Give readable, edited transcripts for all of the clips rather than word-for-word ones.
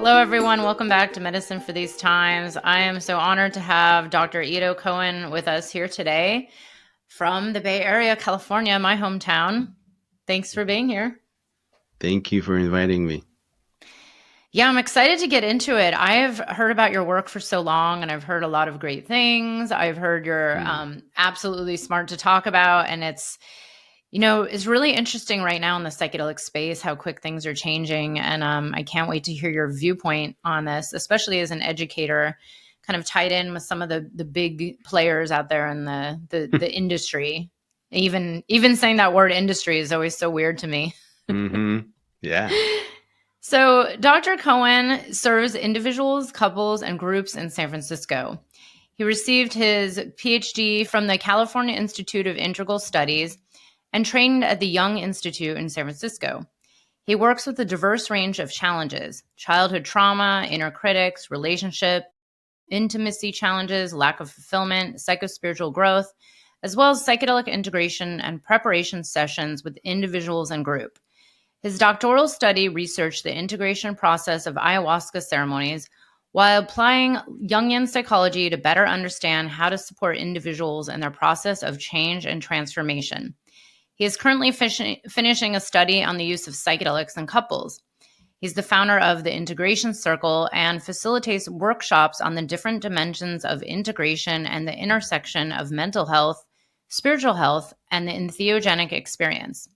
Hello, everyone. Welcome back to Medicine for These Times. I am so honored to have Dr. Ido Cohen with us here today from the Bay Area, California, my hometown. Thanks for being here. Thank you for inviting me. Yeah, I'm excited to get into it. I have heard about your work for so long, and I've heard a lot of great things. I've heard you're absolutely smart to talk about, and it's really interesting right now in the psychedelic space how quick things are changing. And I can't wait to hear your viewpoint on this, especially as an educator, kind of tied in with some of the big players out there in the industry. Even saying that word industry is always so weird to me. Yeah. So, Dr. Cohen serves individuals, couples, and groups in San Francisco. He received his PhD from the California Institute of Integral Studies and trained at the Young Institute in San Francisco. He works with a diverse range of challenges: childhood trauma, inner critics, relationship, intimacy challenges, lack of fulfillment, psychospiritual growth, as well as psychedelic integration and preparation sessions with individuals and group. His doctoral study researched the integration process of ayahuasca ceremonies while applying Jungian psychology to better understand how to support individuals in their process of change and transformation. He is currently finishing a study on the use of psychedelics in couples. He's the founder of the Integration Circle and facilitates workshops on the different dimensions of integration and the intersection of mental health, spiritual health, and the entheogenic experience.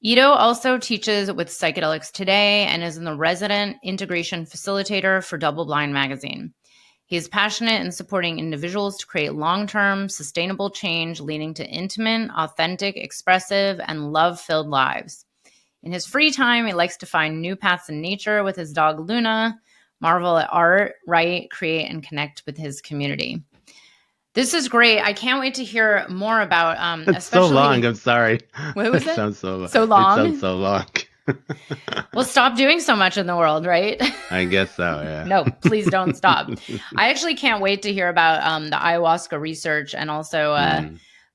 Ido also teaches with Psychedelics Today and is the resident integration facilitator for Double Blind Magazine. He is passionate in supporting individuals to create long-term, sustainable change leading to intimate, authentic, expressive, and love-filled lives. In his free time, he likes to find new paths in nature with his dog Luna, marvel at art, write, create, and connect with his community. This is great. I can't wait to hear more about It's so long. I'm sorry. What was It it? sounds so long. So It sounds long? so long. Well, stop doing so much in the world, right? I guess so, yeah. No, please don't stop. I actually can't wait to hear about the ayahuasca research and also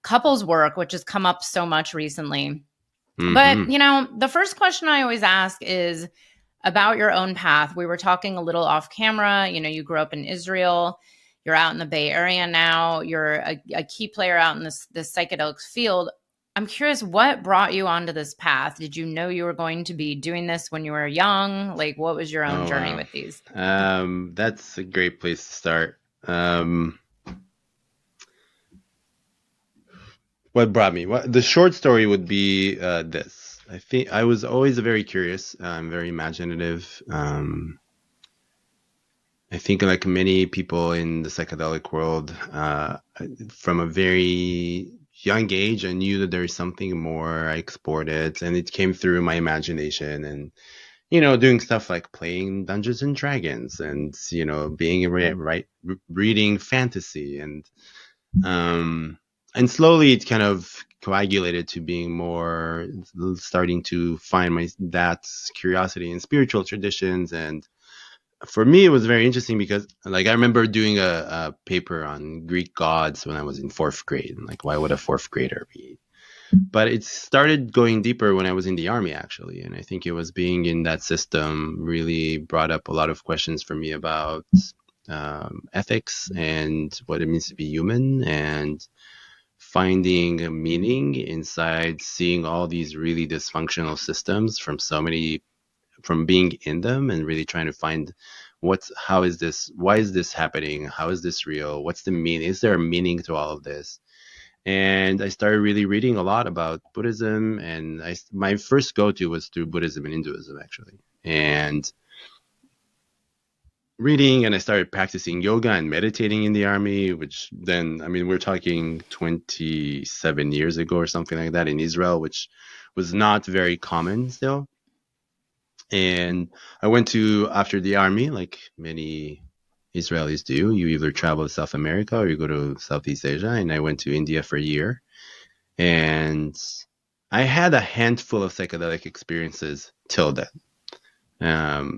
couples work, which has come up so much recently. But, the first question I always ask is about your own path. We were talking a little off camera. You grew up in Israel. You're out in the Bay Area now. You're a key player out in this psychedelics field. I'm curious, what brought you onto this path? Did you know you were going to be doing this when you were young? Like, what was your own journey with these? That's a great place to start. What brought me? The short story would be this. I think I was always very curious. I'm very imaginative. I think like many people in the psychedelic world, from a very young age, I knew that there is something more. I explored it, and it came through my imagination and, doing stuff like playing Dungeons and Dragons and, being reading fantasy and slowly it kind of coagulated to being more starting to find that curiosity in spiritual traditions. And for me, it was very interesting because, like, I remember doing a paper on Greek gods when I was in fourth grade. And, like, why would a fourth grader be? But it started going deeper when I was in the army, actually. And I think it was being in that system really brought up a lot of questions for me about ethics and what it means to be human, and finding a meaning inside seeing all these really dysfunctional systems from being in them, and really trying to find why is this happening? How is this real? What's the meaning? Is there a meaning to all of this? And I started really reading a lot about Buddhism, and my first go-to was through Buddhism and Hinduism, actually. And reading, and I started practicing yoga and meditating in the army, which then, I mean, we're talking 27 years ago or something like that in Israel, which was not very common still. And I went to, after the army, like many Israelis do, you either travel to South America or you go to Southeast Asia. And I went to India for a year. And I had a handful of psychedelic experiences till then.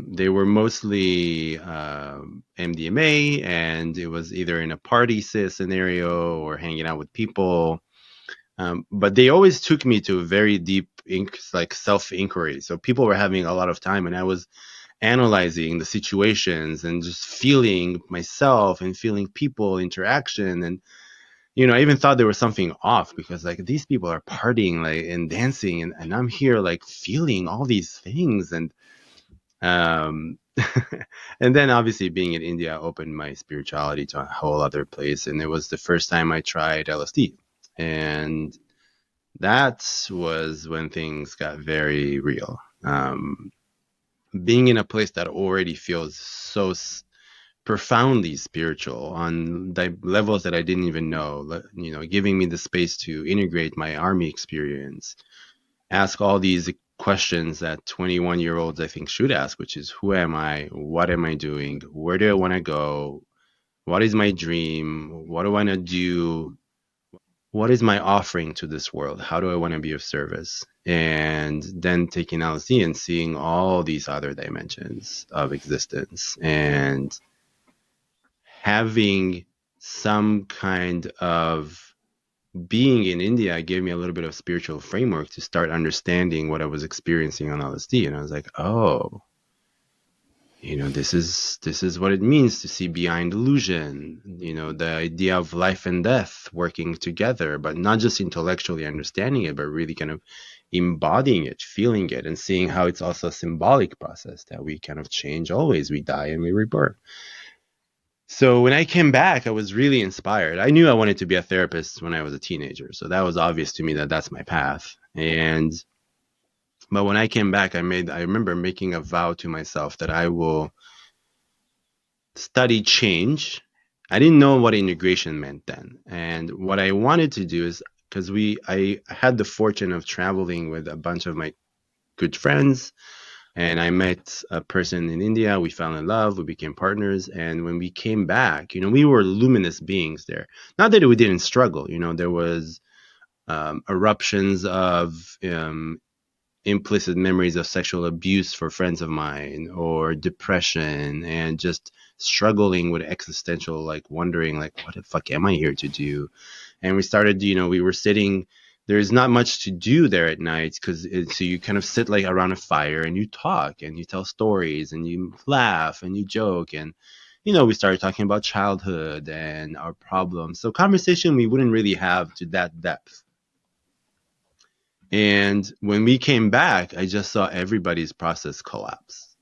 They were mostly MDMA, and it was either in a party scenario or hanging out with people. But they always took me to a very deep, like self-inquiry. So people were having a lot of time, and I was analyzing the situations and just feeling myself and feeling people interaction. And I even thought there was something off because like these people are partying like and dancing, and I'm here like feeling all these things. And um and then obviously being in India opened my spirituality to a whole other place, and it was the first time I tried LSD. And that was when things got very real. Being in a place that already feels so profoundly spiritual on levels that I didn't even know, giving me the space to integrate my army experience, ask all these questions that 21-year-olds I think should ask, which is who am I? What am I doing? Where do I want to go? What is my dream? What do I want to do? What is my offering to this world? How do I want to be of service? And then taking LSD and seeing all these other dimensions of existence and having some kind of being in India gave me a little bit of spiritual framework to start understanding what I was experiencing on LSD. And I was like, oh, this is what it means to see beyond illusion. The idea of life and death working together, but not just intellectually understanding it, but really kind of embodying it, feeling it, and seeing how it's also a symbolic process that we kind of change always. We die and we rebirth. So when I came back, I was really inspired. I knew I wanted to be a therapist when I was a teenager, so that was obvious to me that that's my path. But when I came back, I remember making a vow to myself that I will study change. I didn't know what integration meant then. And what I wanted to do is because I had the fortune of traveling with a bunch of my good friends, and I met a person in India. We fell in love. We became partners. And when we came back, we were luminous beings there. Not that we didn't struggle. There was eruptions of implicit memories of sexual abuse for friends of mine, or depression, and just struggling with existential, like wondering, like, what the fuck am I here to do? And we started, we were sitting. There's not much to do there at night because so you kind of sit like around a fire and you talk and you tell stories and you laugh and you joke. And we started talking about childhood and our problems. So conversation we wouldn't really have to that depth. And when we came back, I just saw everybody's process collapse.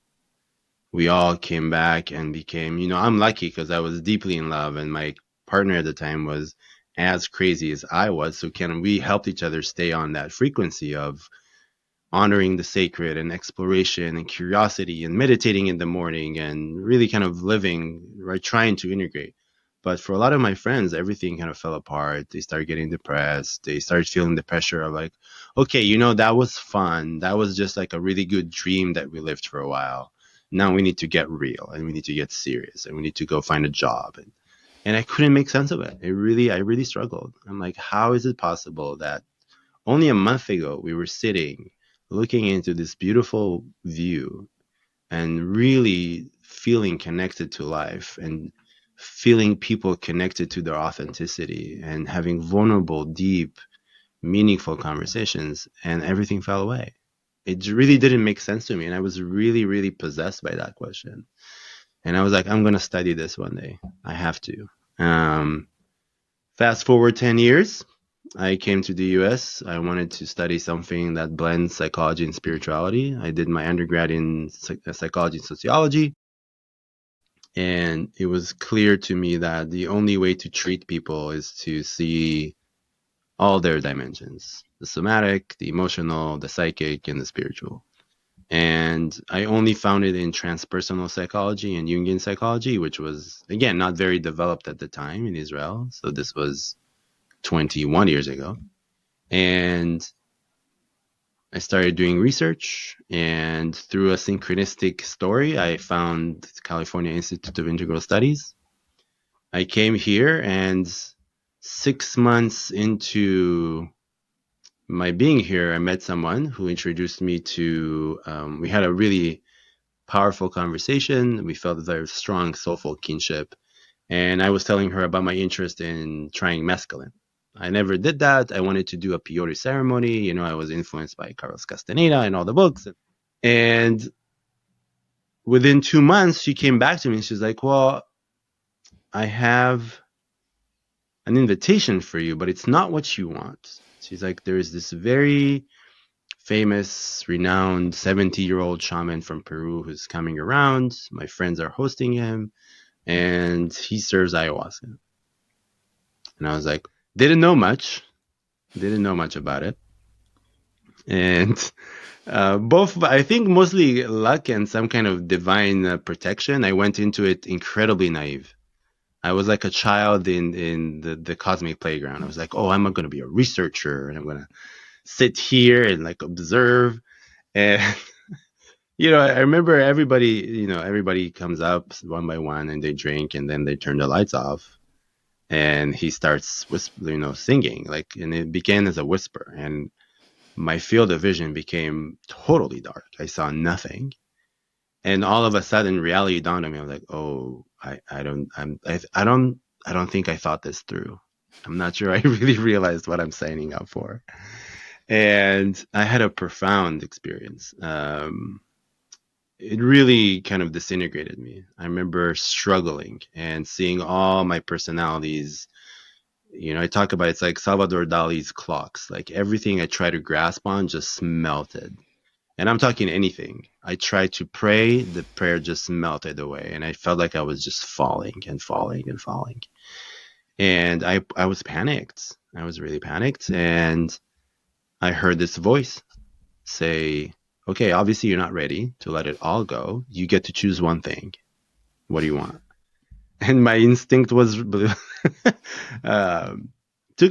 We all came back and became, I'm lucky because I was deeply in love and my partner at the time was as crazy as I was. So we helped each other stay on that frequency of honoring the sacred and exploration and curiosity and meditating in the morning and really kind of living, right, trying to integrate. But for a lot of my friends, everything kind of fell apart. They started getting depressed. They started feeling the pressure of like, okay, that was fun. That was just like a really good dream that we lived for a while. Now we need to get real and we need to get serious and we need to go find a job. And I couldn't make sense of it. I really struggled. I'm like, how is it possible that only a month ago we were sitting looking into this beautiful view and really feeling connected to life and feeling people connected to their authenticity and having vulnerable, deep, meaningful conversations, and everything fell away. It really didn't make sense to me. And I was really, really possessed by that question. And I was like, I'm going to study this one day. I have to. Um, Fast forward 10 years, I came to the US. I wanted to study something that blends psychology and spirituality. I did my undergrad in psychology and sociology. And it was clear to me that the only way to treat people is to see all their dimensions: the somatic, the emotional, the psychic, and the spiritual. And I only found it in transpersonal psychology and Jungian psychology, which was, again, not very developed at the time in Israel. So this was 21 years ago. And I started doing research, and through a synchronistic story, I found California Institute of Integral Studies. I came here, and 6 months into my being here, I met someone who introduced me to, we had a really powerful conversation. We felt a very strong soulful kinship. And I was telling her about my interest in trying mescaline. I never did that. I wanted to do a peyote ceremony. I was influenced by Carlos Castaneda and all the books. And within 2 months, she came back to me and she's like, well, I have an invitation for you, but it's not what you want. She's like, there's this very famous, renowned 70-year-old shaman from Peru who's coming around. My friends are hosting him, and he serves ayahuasca. And I was like, didn't know much about it. And both, I think mostly luck and some kind of divine protection. I went into it incredibly naive. I was like a child in the cosmic playground. I was like, oh, I'm going to be a researcher and I'm going to sit here and like observe. And, I remember everybody comes up one by one and they drink and then they turn the lights off. And he starts singing, like, and it began as a whisper. And my field of vision became totally dark. I saw nothing. And all of a sudden reality dawned on me. I was like, oh, I don't think I thought this through. I'm not sure I really realized what I'm signing up for. And I had a profound experience. It really kind of disintegrated me. I remember struggling and seeing all my personalities. I talk about, it's like Salvador Dali's clocks. Like everything I tried to grasp on just melted. And I'm talking anything. I tried to pray, the prayer just melted away. And I felt like I was just falling and falling and falling. And I was panicked. I was really panicked. And I heard this voice say, okay, obviously you're not ready to let it all go. You get to choose one thing. What do you want? And my instinct was, took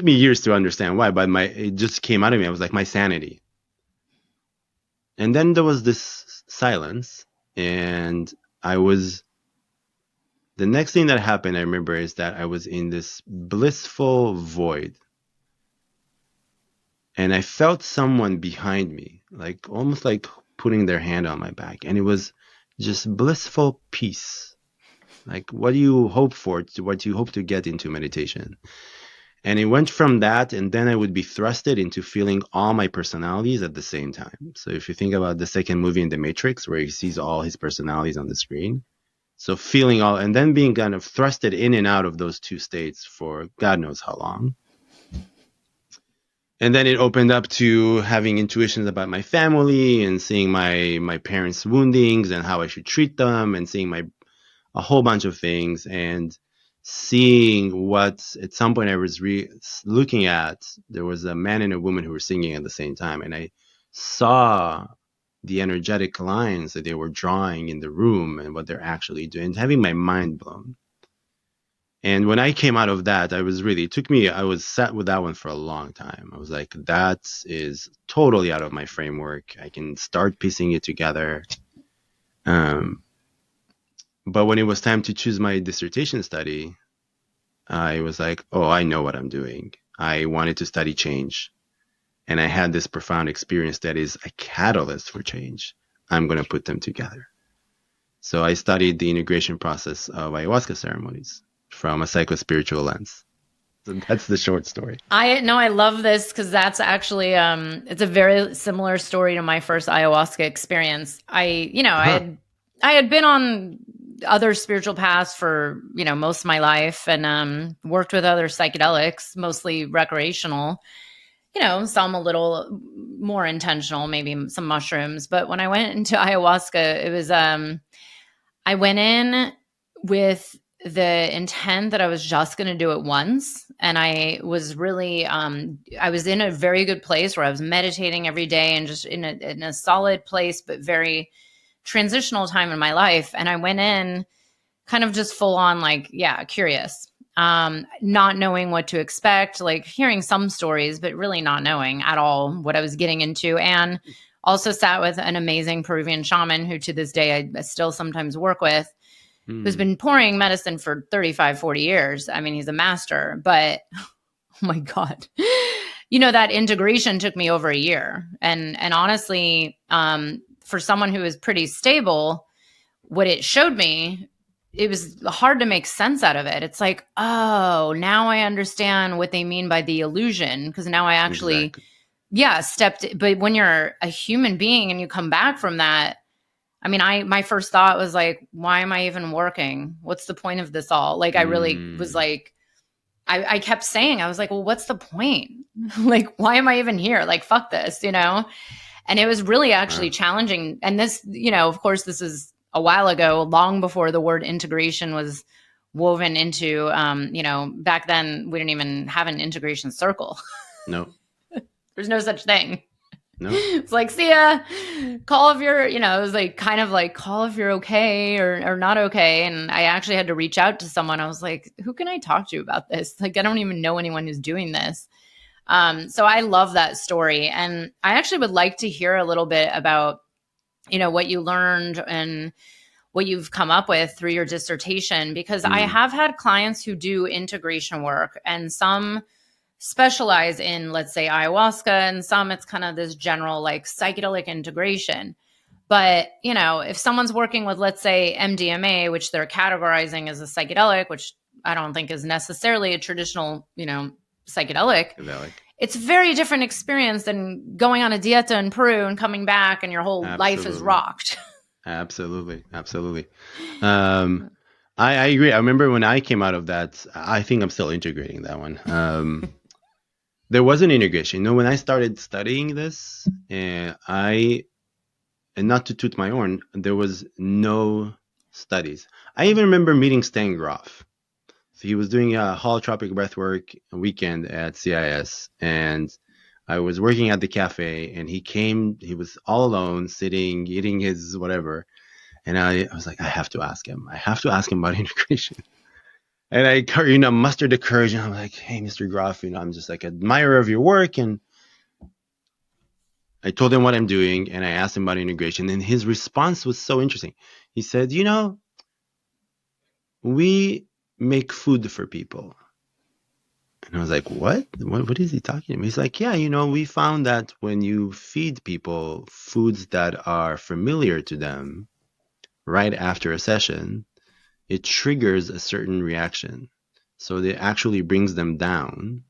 me years to understand why, but it just came out of me. I was like, my sanity. And then there was this silence, and the next thing that happened, I remember, is that I was in this blissful void. And I felt someone behind me, like almost like putting their hand on my back. And it was just blissful peace. Like, what do you hope for? What do you hope to get into meditation? And it went from that, and then I would be thrusted into feeling all my personalities at the same time. So if you think about the second movie in The Matrix, where he sees all his personalities on the screen, so feeling all, and then being kind of thrusted in and out of those two states for God knows how long. And then it opened up to having intuitions about my family and seeing my parents' woundings and how I should treat them, and seeing a whole bunch of things, and seeing what at some point I was looking at. There was a man and a woman who were singing at the same time, and I saw the energetic lines that they were drawing in the room and what they're actually doing, having my mind blown. And when I came out of that, I was sat with that one for a long time. I was like, that is totally out of my framework. I can start piecing it together. But when it was time to choose my dissertation study, I was like, oh, I know what I'm doing. I wanted to study change. And I had this profound experience that is a catalyst for change. I'm going to put them together. So I studied the integration process of ayahuasca ceremonies from a psychospiritual lens. So that's the short story. I love this because that's actually it's a very similar story to my first ayahuasca experience. I had been on other spiritual paths for most of my life, and worked with other psychedelics, mostly recreational. Some a little more intentional, maybe some mushrooms. But when I went into ayahuasca, it was I went in with the intent that I was just going to do it once. And I was really, I was in a very good place where I was meditating every day and just in a solid place, but very transitional time in my life. And I went in kind of just full on, like, yeah, curious, not knowing what to expect, like hearing some stories, but really not knowing at all what I was getting into. And also sat with an amazing Peruvian shaman who to this day I still sometimes work with, who's been pouring medicine for 35, 40 years. I mean, he's a master, but oh my God, that integration took me over a year. And honestly, for someone who is pretty stable, what it showed me, it was hard to make sense out of it. It's like, oh, now I understand what they mean by the illusion. Because now I actually, Exactly. stepped. But when you're a human being and you come back from that, I mean, my first thought was like, why am I even working? What's the point of this all? Like, I really was Mm, like, I kept saying, I was like, well, what's the point? Like, why am I even here? Like, fuck this, you know? And it was really actually wow. challenging. And this, you know, of course, this is a while ago, long before the word integration was woven into, you know, back then we didn't even have an integration circle. No, There's no such thing. no. It's like, see ya, call if you're, you know, it was like kind of like call if you're okay or not okay. And I actually had to reach out to someone. I was like, who can I talk to about this? Like, I don't even know anyone who's doing this. So I love that story. And I actually would like to hear a little bit about, you know, what you learned and what you've come up with through your dissertation, because I Mm, have had clients who do integration work and some specialize in, let's say, ayahuasca, and some it's kind of this general like psychedelic integration. But, you know, if someone's working with, let's say, MDMA, which they're categorizing as a psychedelic, which I don't think is necessarily a traditional, you know, psychedelic, psychedelic. it's a very different experience than going on a dieta in Peru and coming back and your whole life is Absolutely. rocked. Absolutely. Absolutely. Um, I agree. I remember when I came out of that, I think I'm still integrating that one. There was an integration. You know, when I started studying this, and not to toot my horn, there was no studies. I even remember meeting Stan Groff. So he was doing a holotropic breathwork weekend at CIS, and I was working at the cafe, and he came. He was all alone, sitting, eating his whatever, and I was like, I have to ask him. I have to ask him about integration. And I, mustered the courage, and I'm like, hey, Mr. Groff, I'm just like admirer of your work, and I told him what I'm doing, and I asked him about integration, and his response was so interesting. He said, we make food for people. And I was like, what? What is he talking about? He's like, yeah, we found that when you feed people foods that are familiar to them right after a session, it triggers a certain reaction. So it actually brings them down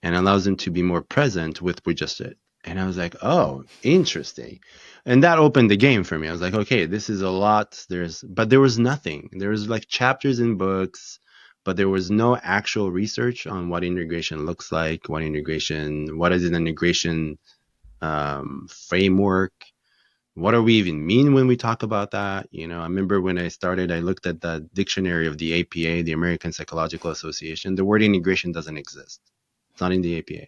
and allows them to be more present with what we just did. And I was like, oh, interesting. And that opened the game for me. I was like, okay, this is a lot. But there was nothing. There was like chapters in books, but there was no actual research on what integration looks like, what is an integration framework? What do we even mean when we talk about that? I remember when I started, I looked at the dictionary of the APA, the American Psychological Association. The word integration doesn't exist. It's not in the APA,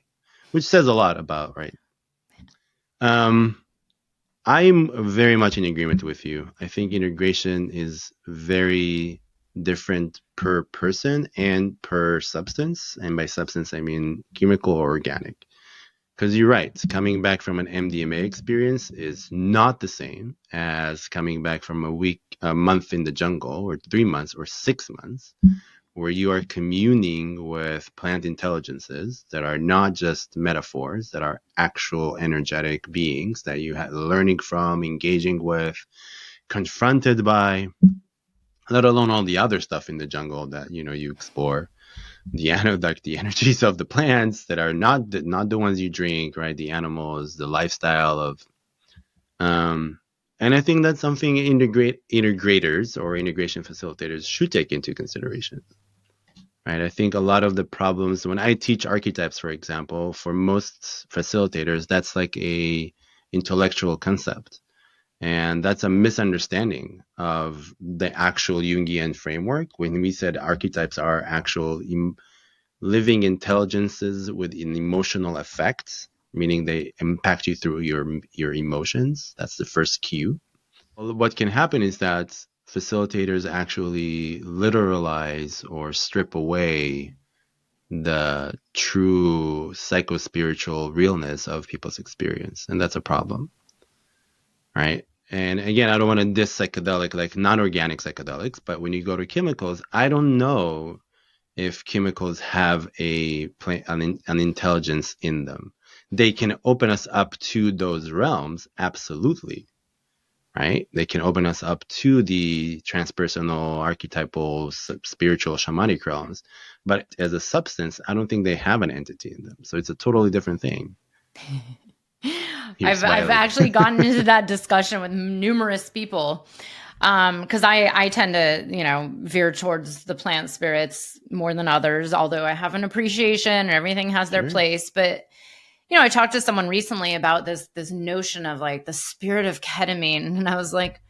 which says a lot about, right? Um, I'm very much in agreement with you. I think integration is very different per person and per substance. And by substance, I mean chemical or organic. Because you're right, coming back from an MDMA experience is not the same as coming back from a month in the jungle, or 3 months, or 6 months, where you are communing with plant intelligences that are not just metaphors, that are actual energetic beings that you are learning from, engaging with, confronted by, let alone all the other stuff in the jungle that you explore, like the energies of the plants that are not the ones you drink, right? The animals, the lifestyle of, and I think that's something integrators or integration facilitators should take into consideration. Right. I think a lot of the problems when I teach archetypes, for example, for most facilitators, that's like a intellectual concept. And that's a misunderstanding of the actual Jungian framework. When we said archetypes are actual living intelligences with an emotional effects, meaning they impact you through your emotions. That's the first cue. Well, what can happen is that facilitators actually literalize or strip away the true psychospiritual realness of people's experience, and that's a problem, right? And again, I don't want to diss psychedelic, like non-organic psychedelics, but when you go to chemicals, I don't know if chemicals have an intelligence in them. They can open us up to those realms, absolutely, right? They can open us up to the transpersonal, archetypal, spiritual, shamanic realms. But as a substance, I don't think they have an entity in them. So it's a totally different thing. You're I've smiling. actually gotten into that discussion with numerous people because I tend to veer towards the plant spirits more than others. Although I have an appreciation and everything has their Sure. place, but I talked to someone recently about this notion of like the spirit of ketamine, and I was like,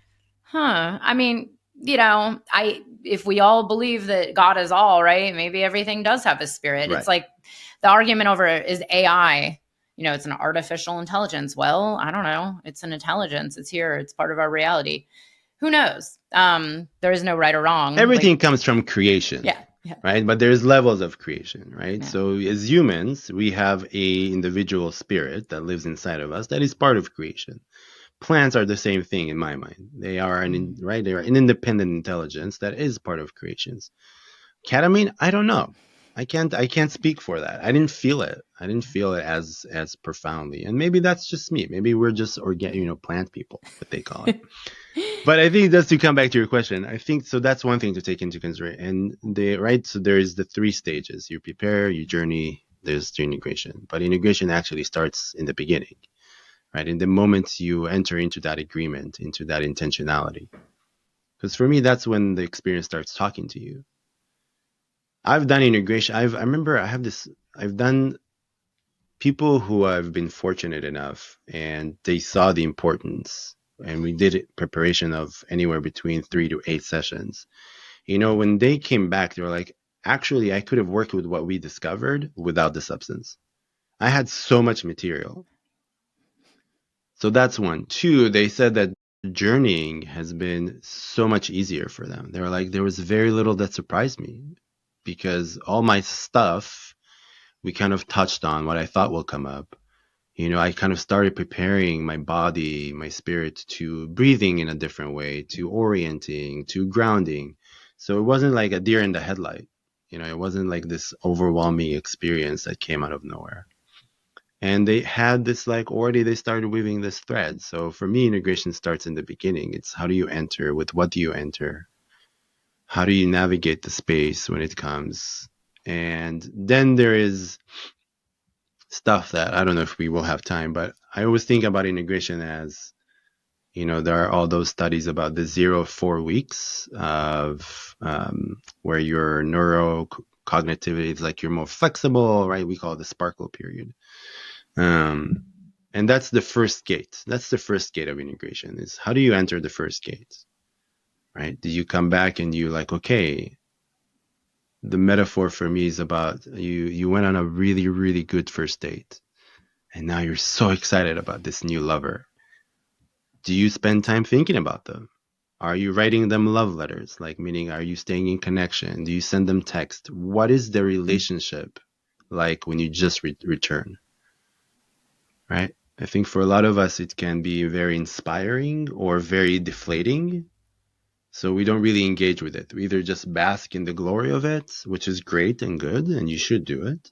huh. I mean, I if we all believe that God is all, right, maybe everything does have a spirit. It's Right. like the argument over is AI. It's an artificial intelligence. Well, I don't know. It's an intelligence. It's here. It's part of our reality. Who knows? There is no right or wrong. Everything Like, comes from creation, yeah, yeah, right? But there's levels of creation, right? yeah. So as humans, we have a individual spirit that lives inside of us that is part of creation. Plants are the same thing in my mind. They are right. They are an independent intelligence that is part of creations. Ketamine, I don't know. I can't speak for that. I didn't feel it. I didn't feel it as profoundly. And maybe that's just me. Maybe we're just plant people, what they call it. But I think just to come back to your question, I think so that's one thing to take into consideration. And so there's the three stages. You prepare, you journey, there's the integration. But integration actually starts in the beginning, right? In the moment you enter into that agreement, into that intentionality. Because for me, that's when the experience starts talking to you. I've done integration. I remember I've done people who have been fortunate enough and they saw the importance. And we did it preparation of anywhere between 3 to 8 sessions. When they came back, they were like, actually, I could have worked with what we discovered without the substance. I had so much material. So that's one. Two, they said that journeying has been so much easier for them. They were like, there was very little that surprised me because all my stuff, we kind of touched on what I thought will come up. I kind of started preparing my body, my spirit to breathing in a different way, to orienting, to grounding. So it wasn't like a deer in the headlight. It wasn't like this overwhelming experience that came out of nowhere. And they had this like already they started weaving this thread. So for me, integration starts in the beginning. It's how do you enter? With what do you enter? How do you navigate the space when it comes? And then there is stuff that I don't know if we will have time, but I always think about integration as, there are all those studies about the 0 4 weeks of where your neurocognitivity is like you're more flexible, right? We call it the sparkle period. And that's the first gate. That's the first gate of integration is how do you enter the first gate, right? Do you come back and you like, okay, the metaphor for me is about you went on a really, really good first date and now you're so excited about this new lover. Do you spend time thinking about them? Are you writing them love letters? Like, meaning, are you staying in connection? Do you send them text? What is the relationship like when you just return? Right? I think for a lot of us, it can be very inspiring or very deflating. So we don't really engage with it. We either just bask in the glory of it, which is great and good, and you should do it,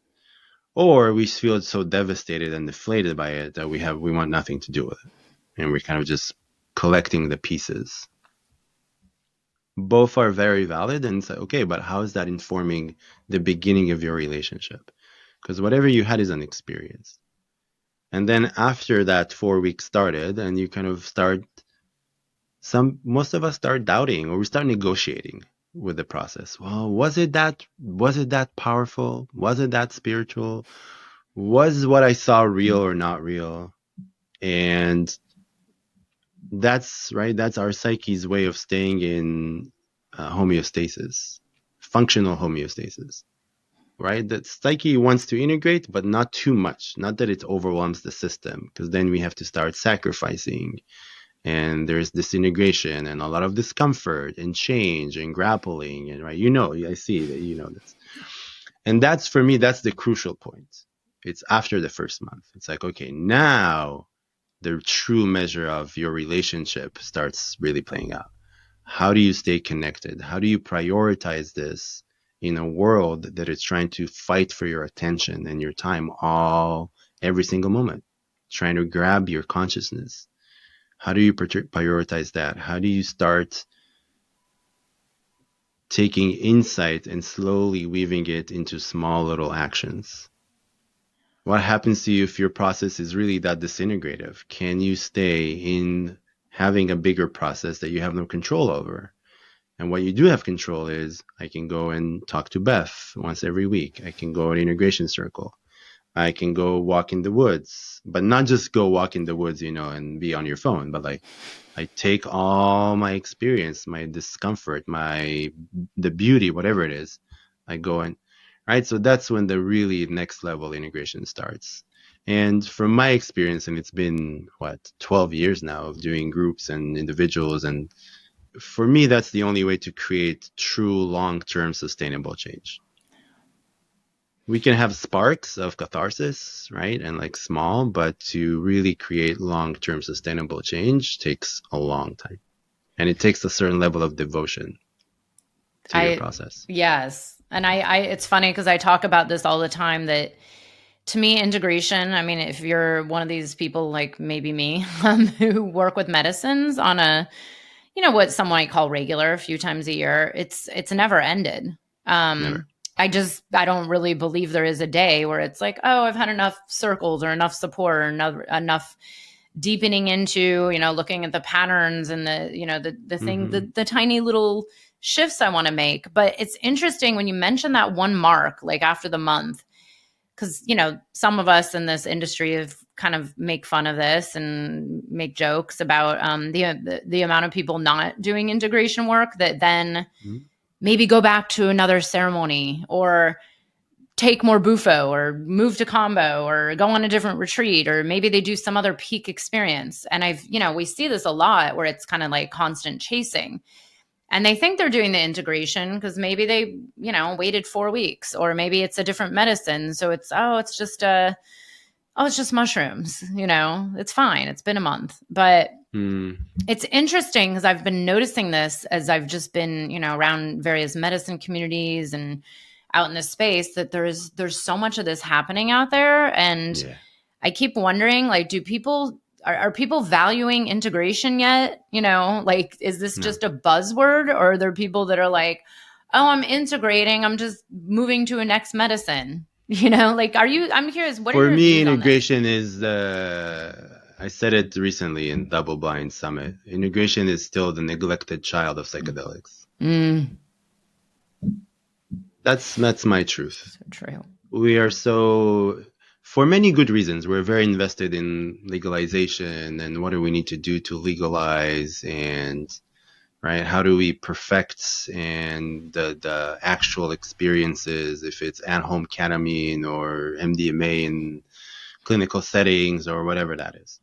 or we feel so devastated and deflated by it that we want nothing to do with it, and we're kind of just collecting the pieces. Both are very valid, and say, okay, but how is that informing the beginning of your relationship? Because whatever you had is an experience. And then after that 4 weeks started, and you kind of start, most of us start doubting or we start negotiating with the process. Well, was it that powerful? Was it that spiritual? Was what I saw real or not real? And that's right. That's our psyche's way of staying in homeostasis, functional homeostasis, right? That psyche wants to integrate, but not too much. Not that it overwhelms the system, because then we have to start sacrificing. And there's disintegration and a lot of discomfort and change and grappling. And right, I see that this. And that's for me, that's the crucial point. It's after the first month. It's like, okay, now the true measure of your relationship starts really playing out. How do you stay connected? How do you prioritize this in a world that is trying to fight for your attention and your time every single moment, trying to grab your consciousness? How do you prioritize that? How do you start taking insight and slowly weaving it into small little actions? What happens to you if your process is really that disintegrative? Can you stay in having a bigger process that you have no control over? And what you do have control is I can go and talk to Beth once every week. I can go to integration circle. I can go walk in the woods, but not just go walk in the woods, and be on your phone, but like I take all my experience, my discomfort, the beauty, whatever it is, I go and right. So that's when the really next level integration starts. And from my experience, and it's been 12 years now of doing groups and individuals, and for me, that's the only way to create true long-term sustainable change. We can have sparks of catharsis, right? And like small, but to really create long-term sustainable change takes a long time. And it takes a certain level of devotion to your I process. yes. And I it's funny because I talk about this all the time that to me integration, I mean, if you're one of these people like maybe me, who work with medicines on a, what some might call regular, a few times a year, it's never ended. Never. Um, I don't really believe there is a day where it's like, oh, I've had enough circles or enough support or enough deepening into, looking at the patterns and Mm-hmm. the tiny little shifts I want to make. But it's interesting when you mention that one mark, like after the month, because some of us in this industry have kind of make fun of this and make jokes about the amount of people not doing integration work that then Mm-hmm. maybe go back to another ceremony or take more bufo or move to combo or go on a different retreat or maybe they do some other peak experience. And we see this a lot where it's kind of like constant chasing, and they think they're doing the integration because maybe they waited 4 weeks, or maybe it's a different medicine, so it's just mushrooms, it's fine, it's been a month. But Mm. it's interesting because I've been noticing this as I've just been around various medicine communities and out in this space, that there's so much of this happening out there. And Yeah. I keep wondering, like, do people are people valuing integration yet? Like, is this No. just a buzzword, or are there people that are like, oh, I'm integrating, I'm just moving to a next medicine? Like, I'm curious, what are For your me, views on this? integration is I said it recently in Double Blind Summit. Integration is still the neglected child of psychedelics. Mm, That's my truth. so true. We are so, for many good reasons, we're very invested in legalization and what do we need to do to legalize, and right, how do we perfect and the actual experiences, if it's at home ketamine or MDMA in clinical settings or whatever that is.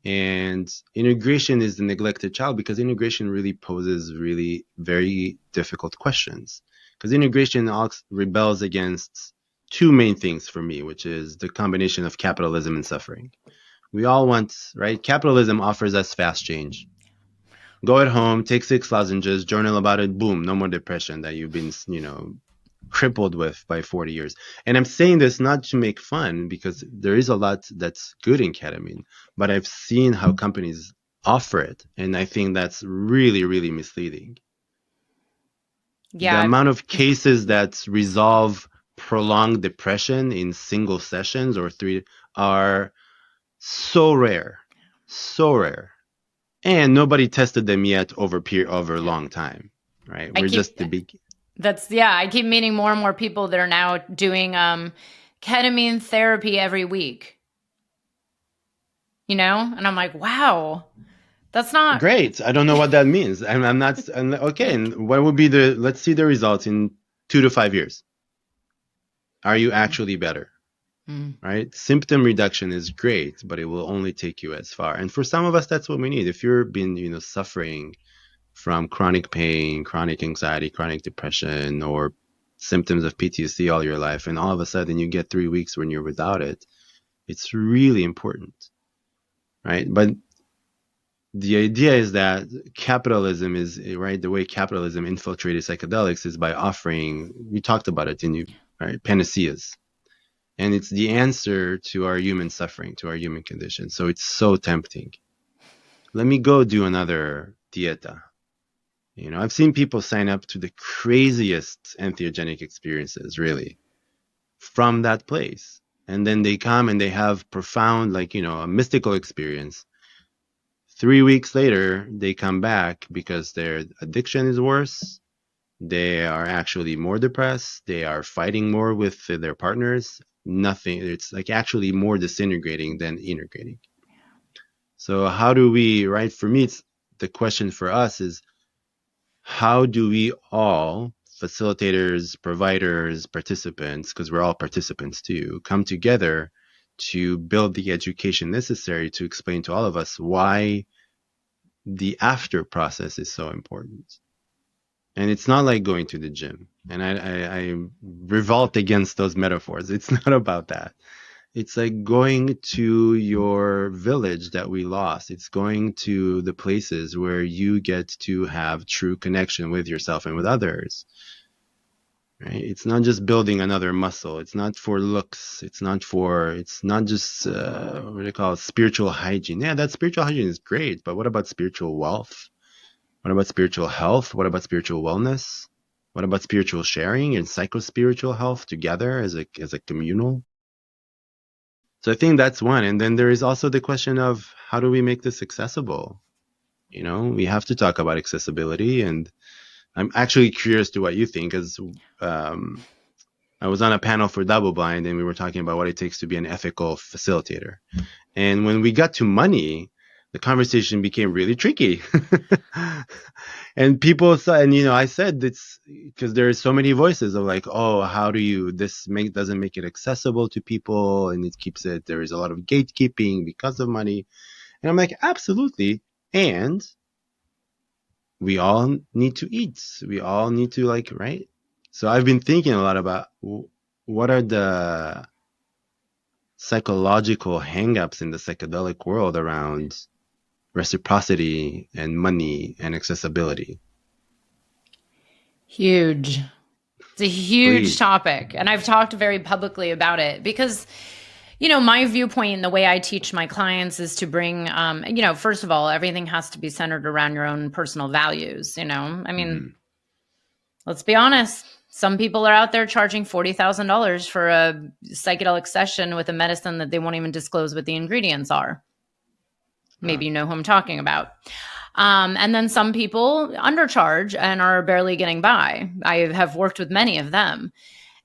And integration is the neglected child because integration really poses really very difficult questions. Because integration rebels against two main things for me, which is the combination of capitalism and suffering. We all want, right? Capitalism offers us fast change. Go at home, take 6 lozenges, journal about it, boom, no more depression that you've been, crippled with by 40 years. And I'm saying this not to make fun because there is a lot that's good in ketamine, but I've seen how companies offer it. And I think that's really, really misleading. The Yeah. amount of cases that resolve prolonged depression in single sessions or three are so rare, so rare. And nobody tested them yet over a Yeah. long time, right? I We're keep just the big. That's yeah, I keep meeting more and more people that are now doing ketamine therapy every week, And I'm like, wow, that's not Great. I don't know what that means. I'm not. Okay. like And what would be let's see the results in 2 to 5 years. Are you actually better? mm, Right? Symptom reduction is great, but it will only take you as far. And for some of us, that's what we need. If you've been, suffering from chronic pain, chronic anxiety, chronic depression, or symptoms of PTSD all your life, and all of a sudden you get 3 weeks when you're without it, it's really important, right? But the idea is that capitalism is right. The way capitalism infiltrated psychedelics is by offering. We talked about it in you, right? Panaceas, and it's the answer to our human suffering, to our human condition. So it's so tempting. Let me go do another dieta. I've seen people sign up to the craziest entheogenic experiences, really, from that place. and then they come and they have profound, like, a mystical experience. 3 weeks later, they come back because their addiction is worse. They are actually more depressed. They are fighting more with their partners. Nothing. It's like actually more disintegrating than integrating. So how do we, right? For me, it's the question for us is, how do we all, facilitators, providers, participants, because we're all participants too, come together to build the education necessary to explain to all of us why the after process is so important? And it's not like going to the gym. And I revolt against those metaphors. It's not about that. It's like going to your village that we lost. It's going to the places where you get to have true connection with yourself and with others. Right? It's not just building another muscle. It's not for looks. It's not just, what do they call it? Spiritual hygiene. Yeah, that spiritual hygiene is great. But what about spiritual wealth? What about spiritual health? What about spiritual wellness? What about spiritual sharing and psychospiritual health together as a communal? So I think that's one. And then there is also the question of, how do we make this accessible? We have to talk about accessibility. And I'm actually curious to what you think, because I was on a panel for Double Blind, and we were talking about what it takes to be an ethical facilitator. And when we got to money, the conversation became really tricky. And people saw, and I said, it's because there are so many voices of like, oh, how do you, doesn't make it accessible to people, and there is a lot of gatekeeping because of money. And I'm like, absolutely. And we all need to eat. We all need to, like, right? So I've been thinking a lot about what are the psychological hangups in the psychedelic world around reciprocity and money and accessibility. Huge. It's a huge Please. topic. And I've talked very publicly about it because, my viewpoint and the way I teach my clients is to bring, first of all, everything has to be centered around your own personal values. I mean, let's be honest. Some people are out there charging $40,000 for a psychedelic session with a medicine that they won't even disclose what the ingredients are. Maybe you know who I'm talking about. And then some people undercharge and are barely getting by. I have worked with many of them.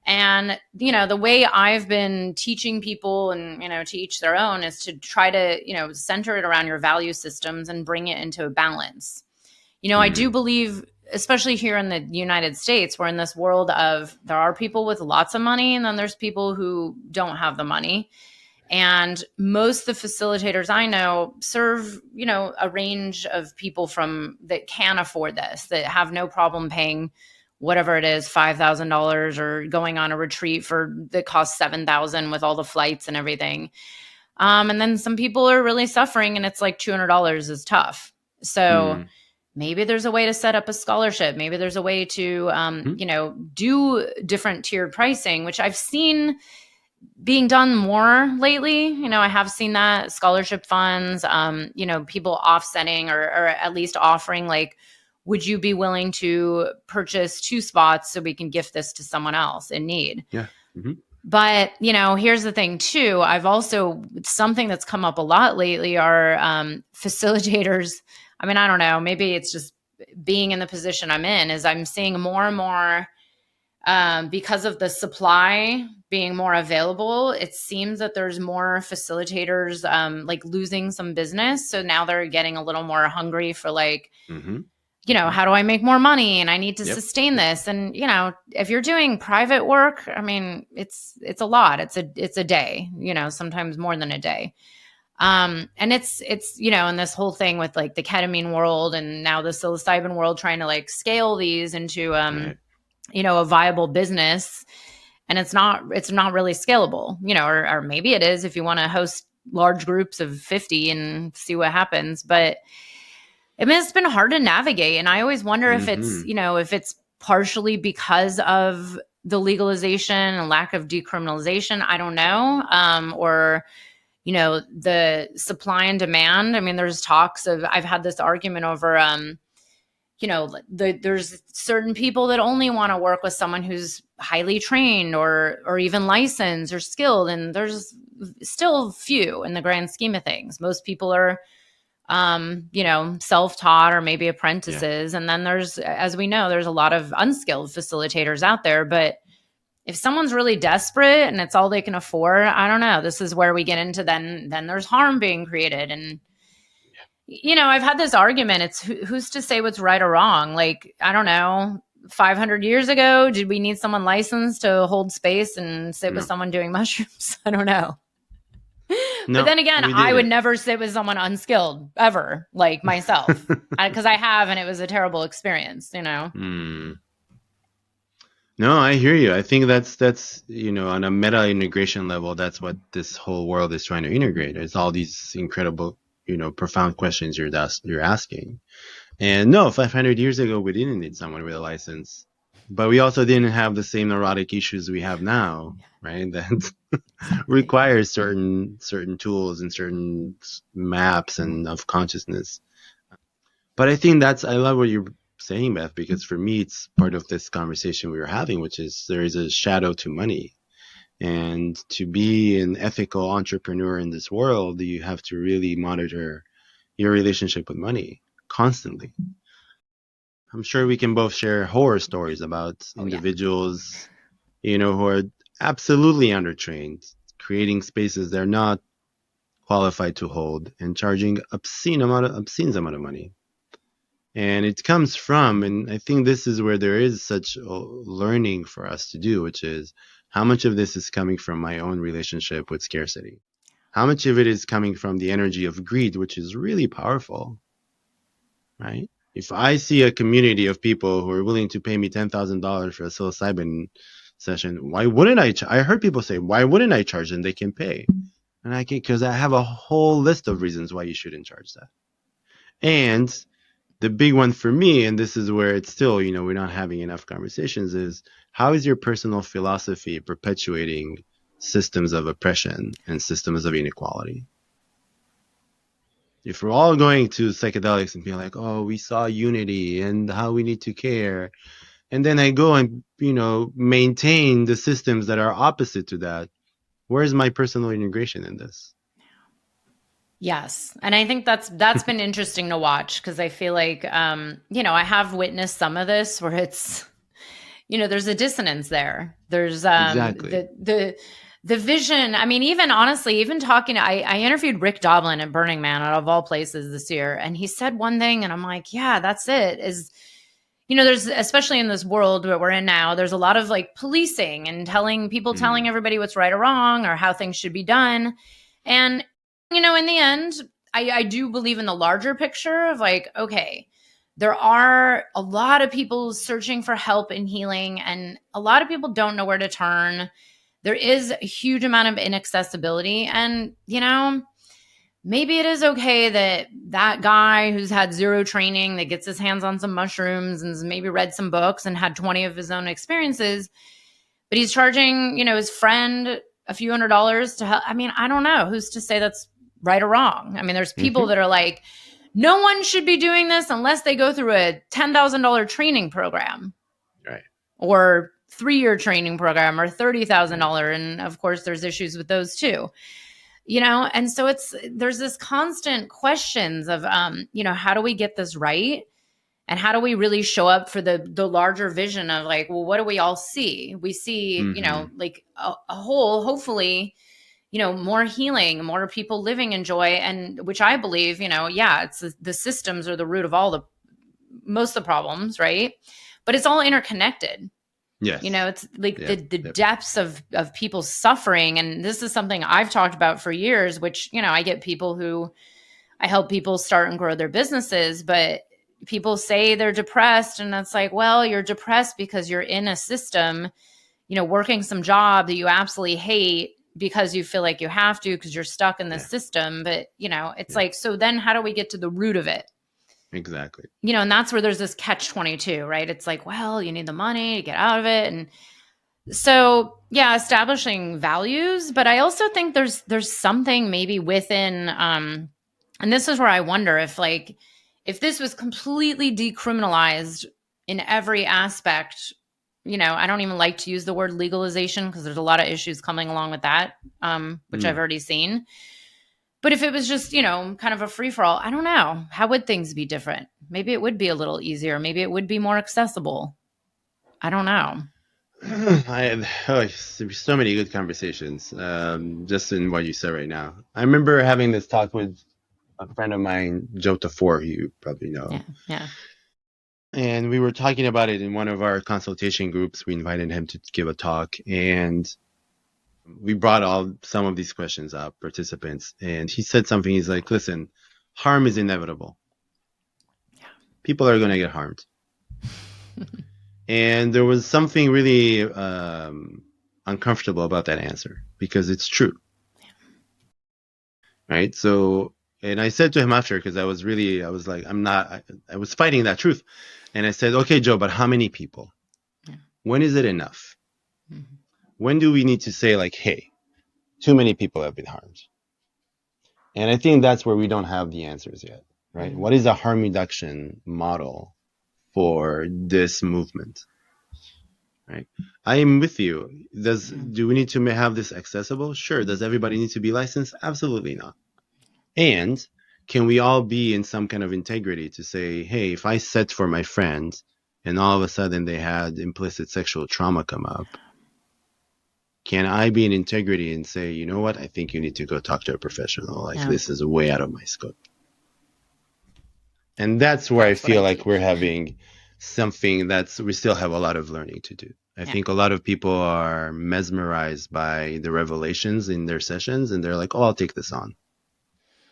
And, the way I've been teaching people and, to each their own is to try to, center it around your value systems and bring it into a balance. I do believe, especially here in the United States, we're in this world of, there are people with lots of money and then there's people who don't have the money. And most of the facilitators I know serve, a range of people that can afford this, that have no problem paying whatever it is, $5,000, or going on a retreat that costs $7,000 with all the flights and everything. And then some people are really suffering, and it's like $200 is tough. So maybe there's a way to set up a scholarship. Maybe there's a way to, do different tiered pricing, which I've seen being done more lately. I have seen that scholarship funds, people offsetting or at least offering, like, would you be willing to purchase 2 spots so we can gift this to someone else in need? Yeah. But, here's the thing too. Something that's come up a lot lately are facilitators. I mean, I don't know, maybe it's just being in the position I'm in, is I'm seeing more and more, because of the supply being more available, it seems that there's more facilitators like losing some business. So now they're getting a little more hungry for, like, how do I make more money? And I need to sustain this. And, if you're doing private work, I mean, it's a lot. It's a day, sometimes more than a day. And it's, and this whole thing with, like, the ketamine world and now the psilocybin world, trying to, like, scale these into, a viable business. And it's not really scalable, or maybe it is if you want to host large groups of 50 and see what happens. But I mean, it's been hard to navigate. And I always wonder if it's partially because of the legalization and lack of decriminalization. I don't know. Or, the supply and demand. I mean, there's talks of, I've had this argument over, there's certain people that only want to work with someone who's highly trained or even licensed or skilled, and there's still few in the grand scheme of things. Most people are self-taught or maybe Yeah. apprentices. And then there's, as we know, there's a lot of unskilled facilitators out there. But if someone's really desperate and it's all they can afford, I don't know. This is where we get into then there's harm being created. And I've had this argument. It's who's to say what's right or wrong? Like, I don't know. 500 years ago, did we need someone licensed to hold space and sit with No. someone doing mushrooms? I don't know. But No, then again, we I would didn't. never sit with someone unskilled ever, like myself, because I have, and it was a terrible experience. Hmm. No, I hear you. I think that's on a meta integration level, that's what this whole world is trying to integrate. It's all these incredible, profound questions you're asking. And no, 500 years ago, we didn't need someone with a license, but we also didn't have the same neurotic issues we have now, right? That Exactly. requires certain tools and certain maps and of consciousness. But I love what you're saying, Beth, because for me, it's part of this conversation we were having, which is there is a shadow to money. And to be an ethical entrepreneur in this world, you have to really monitor your relationship with money constantly. I'm sure we can both share horror stories about Oh yeah. individuals, who are absolutely undertrained, creating spaces they're not qualified to hold and charging obscene amount of money. And it comes from, and I think this is where there is such a learning for us to do, which is how much of this is coming from my own relationship with scarcity? How much of it is coming from the energy of greed, which is really powerful, right? If I see a community of people who are willing to pay me $10,000 for a psilocybin session, why wouldn't I? I heard people say, why wouldn't I charge them? They can pay. And I can, because I have a whole list of reasons why you shouldn't charge that. And the big one for me, and this is where it's still, we're not having enough conversations, is how is your personal philosophy perpetuating systems of oppression and systems of inequality? If we're all going to psychedelics and being like, oh, we saw unity and how we need to care, and then I go and, maintain the systems that are opposite to that, where's my personal integration in this? Yes. And I think that's been interesting to watch because I feel like I have witnessed some of this where it's there's a dissonance there. There's Exactly. the vision. I mean, even honestly, even talking I interviewed Rick Doblin at Burning Man out of all places this year, and he said one thing and I'm like, yeah, that's it. Is there's, especially in this world that we're in now, there's a lot of like policing and telling Mm, everybody what's right or wrong or how things should be done. And, in the end, I do believe in the larger picture of like, okay, there are a lot of people searching for help and healing, and a lot of people don't know where to turn. There is a huge amount of inaccessibility. And, maybe it is okay that that guy who's had zero training that gets his hands on some mushrooms and has maybe read some books and had 20 of his own experiences, but he's charging, his friend a few $100s to help. I mean, I don't know who's to say that's right or wrong. I mean, there's people mm-hmm. that are like, no one should be doing this unless they go through a $10,000 training program Right. or 3-year training program or Right. $30,000. And of course, there's issues with those too. And so there's this constant questions of how do we get this right, and how do we really show up for the larger vision of like, well, what do we all see? We see Mm-hmm. like a whole, hopefully, more healing, more people living in joy, and which I believe, yeah, it's the systems are the root of all the most of the problems, right? But it's all interconnected. Yes. It's like the Yep. the Yep. depths of people's suffering. And this is something I've talked about for years, which, I get people who I help people start and grow their businesses, but people say they're depressed. And it's like, well, you're depressed because you're in a system, working some job that you absolutely hate because you feel like you have to, because you're stuck in the Yeah. system. But, it's Yeah. like, so then how do we get to the root of it? Exactly. And that's where there's this catch 22, right? It's like, well, you need the money to get out of it. And so, yeah, establishing values, but I also think there's something maybe within and this is where I wonder if like if this was completely decriminalized in every aspect, I don't even like to use the word legalization because there's a lot of issues coming along with that, which I've Mm. already seen. But if it was just, kind of a free for all, I don't know. How would things be different? Maybe it would be a little easier. Maybe it would be more accessible. I don't know. There's so many good conversations, just in what you said right now. I remember having this talk with a friend of mine, Joe Tafour, who you probably Yeah. know. Yeah. And we were talking about it in one of our consultation groups. We invited him to give a talk, and we brought some of these questions up, participants, and he said something. He's like, listen, harm is inevitable. People are going to get harmed. And there was something really uncomfortable about that answer because it's true. Right. So, and I said to him after, because I was like, I was fighting that truth. And I said, okay, Joe, but how many people? Yeah. When is it enough? Mm-hmm. When do we need to say, like, hey, too many people have been harmed? And I think that's where we don't have the answers yet, right? Mm-hmm. What is a harm reduction model for this movement, right? I am with you. Do we need to have this accessible? Sure. Does everybody need to be licensed? Absolutely not. And can we all be in some kind of integrity to say, hey, if I set for my friend and all of a sudden they had implicit sexual trauma come up, can I be in integrity and say, you know what, I think you need to go talk to a professional. Like, Yeah. this is way out of my scope. And that's where I That's what I feel like we're teach. having something we still have a lot of learning to do. I Yeah. think a lot of people are mesmerized by the revelations in their sessions and they're like, oh, I'll take this on.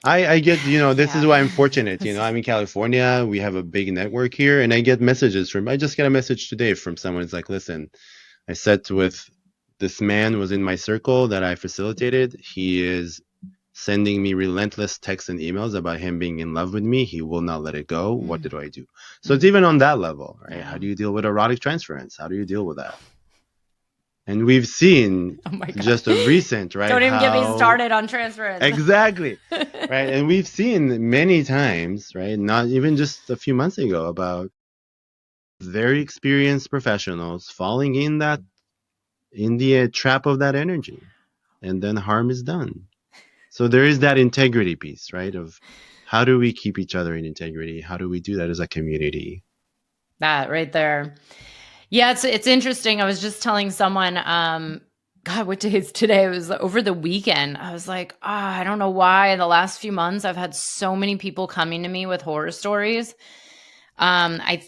I get, this is Yeah. why I'm fortunate. I'm in California. We have a big network here, and I get messages I just got a message today from someone. It's like, listen, I sat with this man was in my circle that I facilitated. He is sending me relentless texts and emails about him being in love with me. He will not let it go. What do I do? So it's even on that level, right? Yeah. How do you deal with erotic transference? How do you deal with that? And we've seen Oh my God. just a recent, right? Don't even get me How started on transference. exactly, right? And we've seen many times, right? Not even just a few months ago, about very experienced professionals falling in the trap of that energy, and then harm is done. So there is that integrity piece, right? Of how do we keep each other in integrity? How do we do that as a community? That right there. Yeah, it's interesting. I was just telling someone, God, what day is today? It was over the weekend. I was like, I don't know why in the last few months I've had so many people coming to me with horror stories. I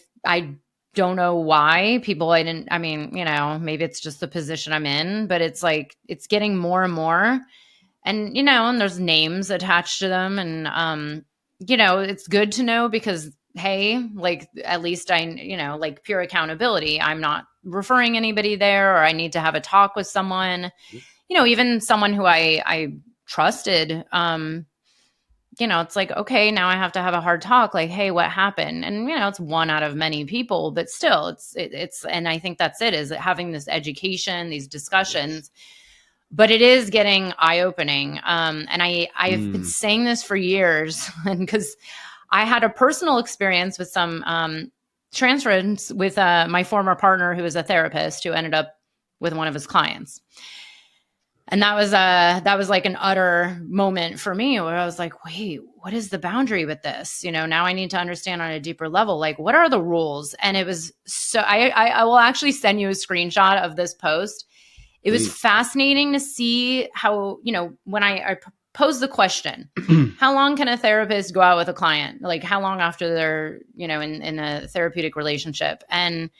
don't know why people I mean, maybe it's just the position I'm in, but it's like it's getting more and more. And there's names attached to them. And it's good to know because hey, like at least like pure accountability. I'm not referring anybody there, or I need to have a talk with someone, even someone who I trusted. It's like, okay, now I have to have a hard talk, like, hey, what happened? And it's one out of many people, but still it's and I think that's it, is having this education, these Yes. discussions. But it is getting eye-opening. And I've been Mm. saying this for years, and because I had a personal experience with some transference with my former partner, who was a therapist, who ended up with one of his clients. And that was like an utter moment for me where I was like, wait, what is the boundary with this? Now I need to understand on a deeper level, like, what are the rules? And it was so I will actually send you a screenshot of this post. It was Please. fascinating to see how, when I posed the question, how long can a therapist go out with a client? Like, how long after they're, in a therapeutic relationship? And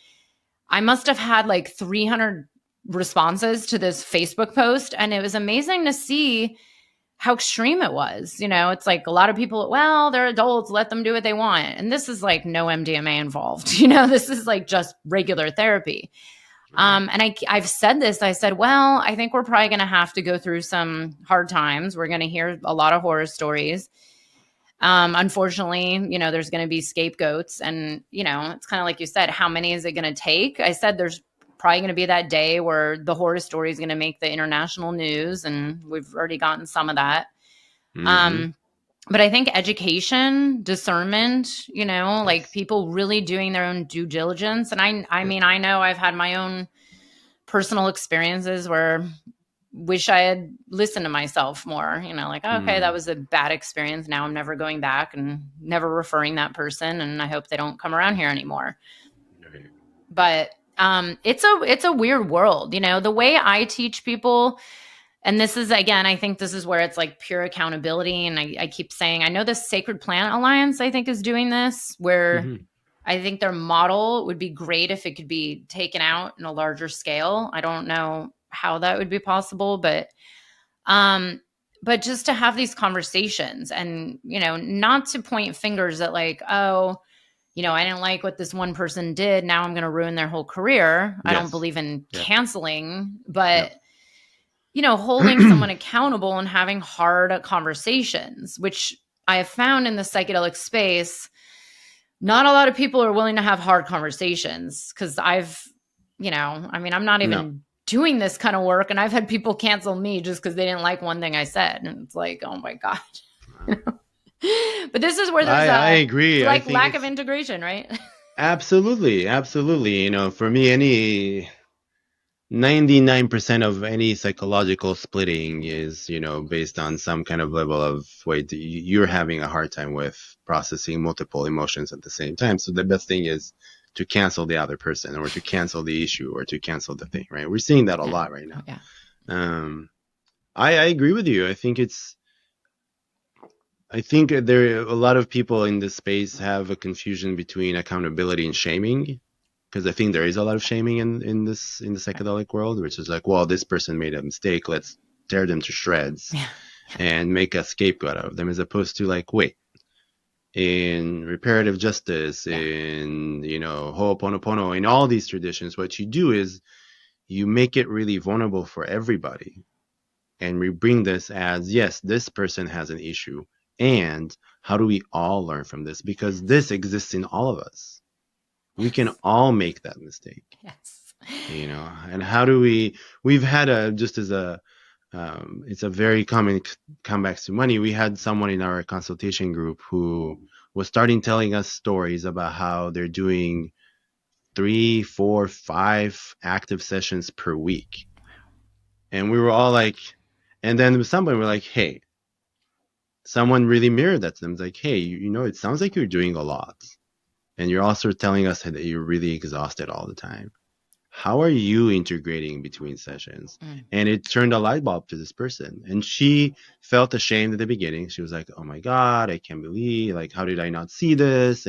I must have had like 300 responses to this Facebook post. And it was amazing to see how extreme it was. It's like a lot of people, well, they're adults, let them do what they want. And this is like no MDMA involved. This is like just regular therapy. Right. And I've said this. I said, well, I think we're probably going to have to go through some hard times. We're going to hear a lot of horror stories. Unfortunately, there's going to be scapegoats, and it's kind of like you said, how many is it going to take? I said there's probably going to be that day where the horror story is going to make the international news, and we've already gotten some of that. Mm-hmm. Um, But I think education, discernment, like Yes. people really doing their own due diligence. And I Yeah. mean, I know I've had my own personal experiences where wish I had listened to myself more, like, oh, okay, that Mm. was a bad experience. Now I'm never going back and never referring that person. And I hope they don't come around here anymore. Right. But it's a weird world, the way I teach people. And this is, again, I think this is where it's like pure accountability. And I keep saying, I know the Sacred Planet Alliance, I think, is doing this, where Hmm. I think their model would be great if it could be taken out in a larger scale. I don't know how that would be possible, um, but just to have these conversations and, not to point fingers at like, oh, I didn't like what this one person did. Now I'm going to ruin their whole career. I don't Yes. believe in Yeah. canceling, No. but holding someone accountable and having hard conversations, which I have found in the psychedelic space, not a lot of people are willing to have hard conversations because I mean, I'm not No. even doing this kind of work. And I've had people cancel me just because they didn't like one thing I said. And it's like, oh my God. But this is where there's I it's agree. I like think lack of it's integration, right? absolutely, absolutely. For me, any 99% of any psychological splitting is, based on some kind of level of, wait, you're having a hard time with processing multiple emotions at the same time. So the best thing is to cancel the other person, or to cancel the issue, or to cancel the thing, right? We're seeing that a Yeah. lot right Oh, now. yeah. Um, I agree with you. I think there a lot of people in this space have a confusion between accountability and shaming, because I think there is a lot of shaming in the Right. psychedelic world, which is like, well, this person made a mistake, let's tear them to shreds Yeah. Yeah. and make a scapegoat out of them, as opposed to like, wait, in reparative justice, Yeah. in Ho'oponopono, in all these traditions, what you do is you make it really vulnerable for everybody, and we bring this as, yes, this person has an issue, and how do we all learn from this, because Yes. this exists in all of us. We can Yes. all make that mistake. Yes. And how do we've had a, just as a, it's a very common comebacks to money. We had someone in our consultation group who was starting telling us stories about how they're doing 3, 4, 5 active sessions per week. And we were all like, and then somebody were like, hey, someone really mirrored that to them. It's like, hey, it sounds like you're doing a lot. And you're also telling us that you're really exhausted all the time. How are you integrating between sessions? Mm. And it turned a light bulb to this person. And she felt ashamed at the beginning. She was like, oh my God, I can't believe, like, how did I not see this?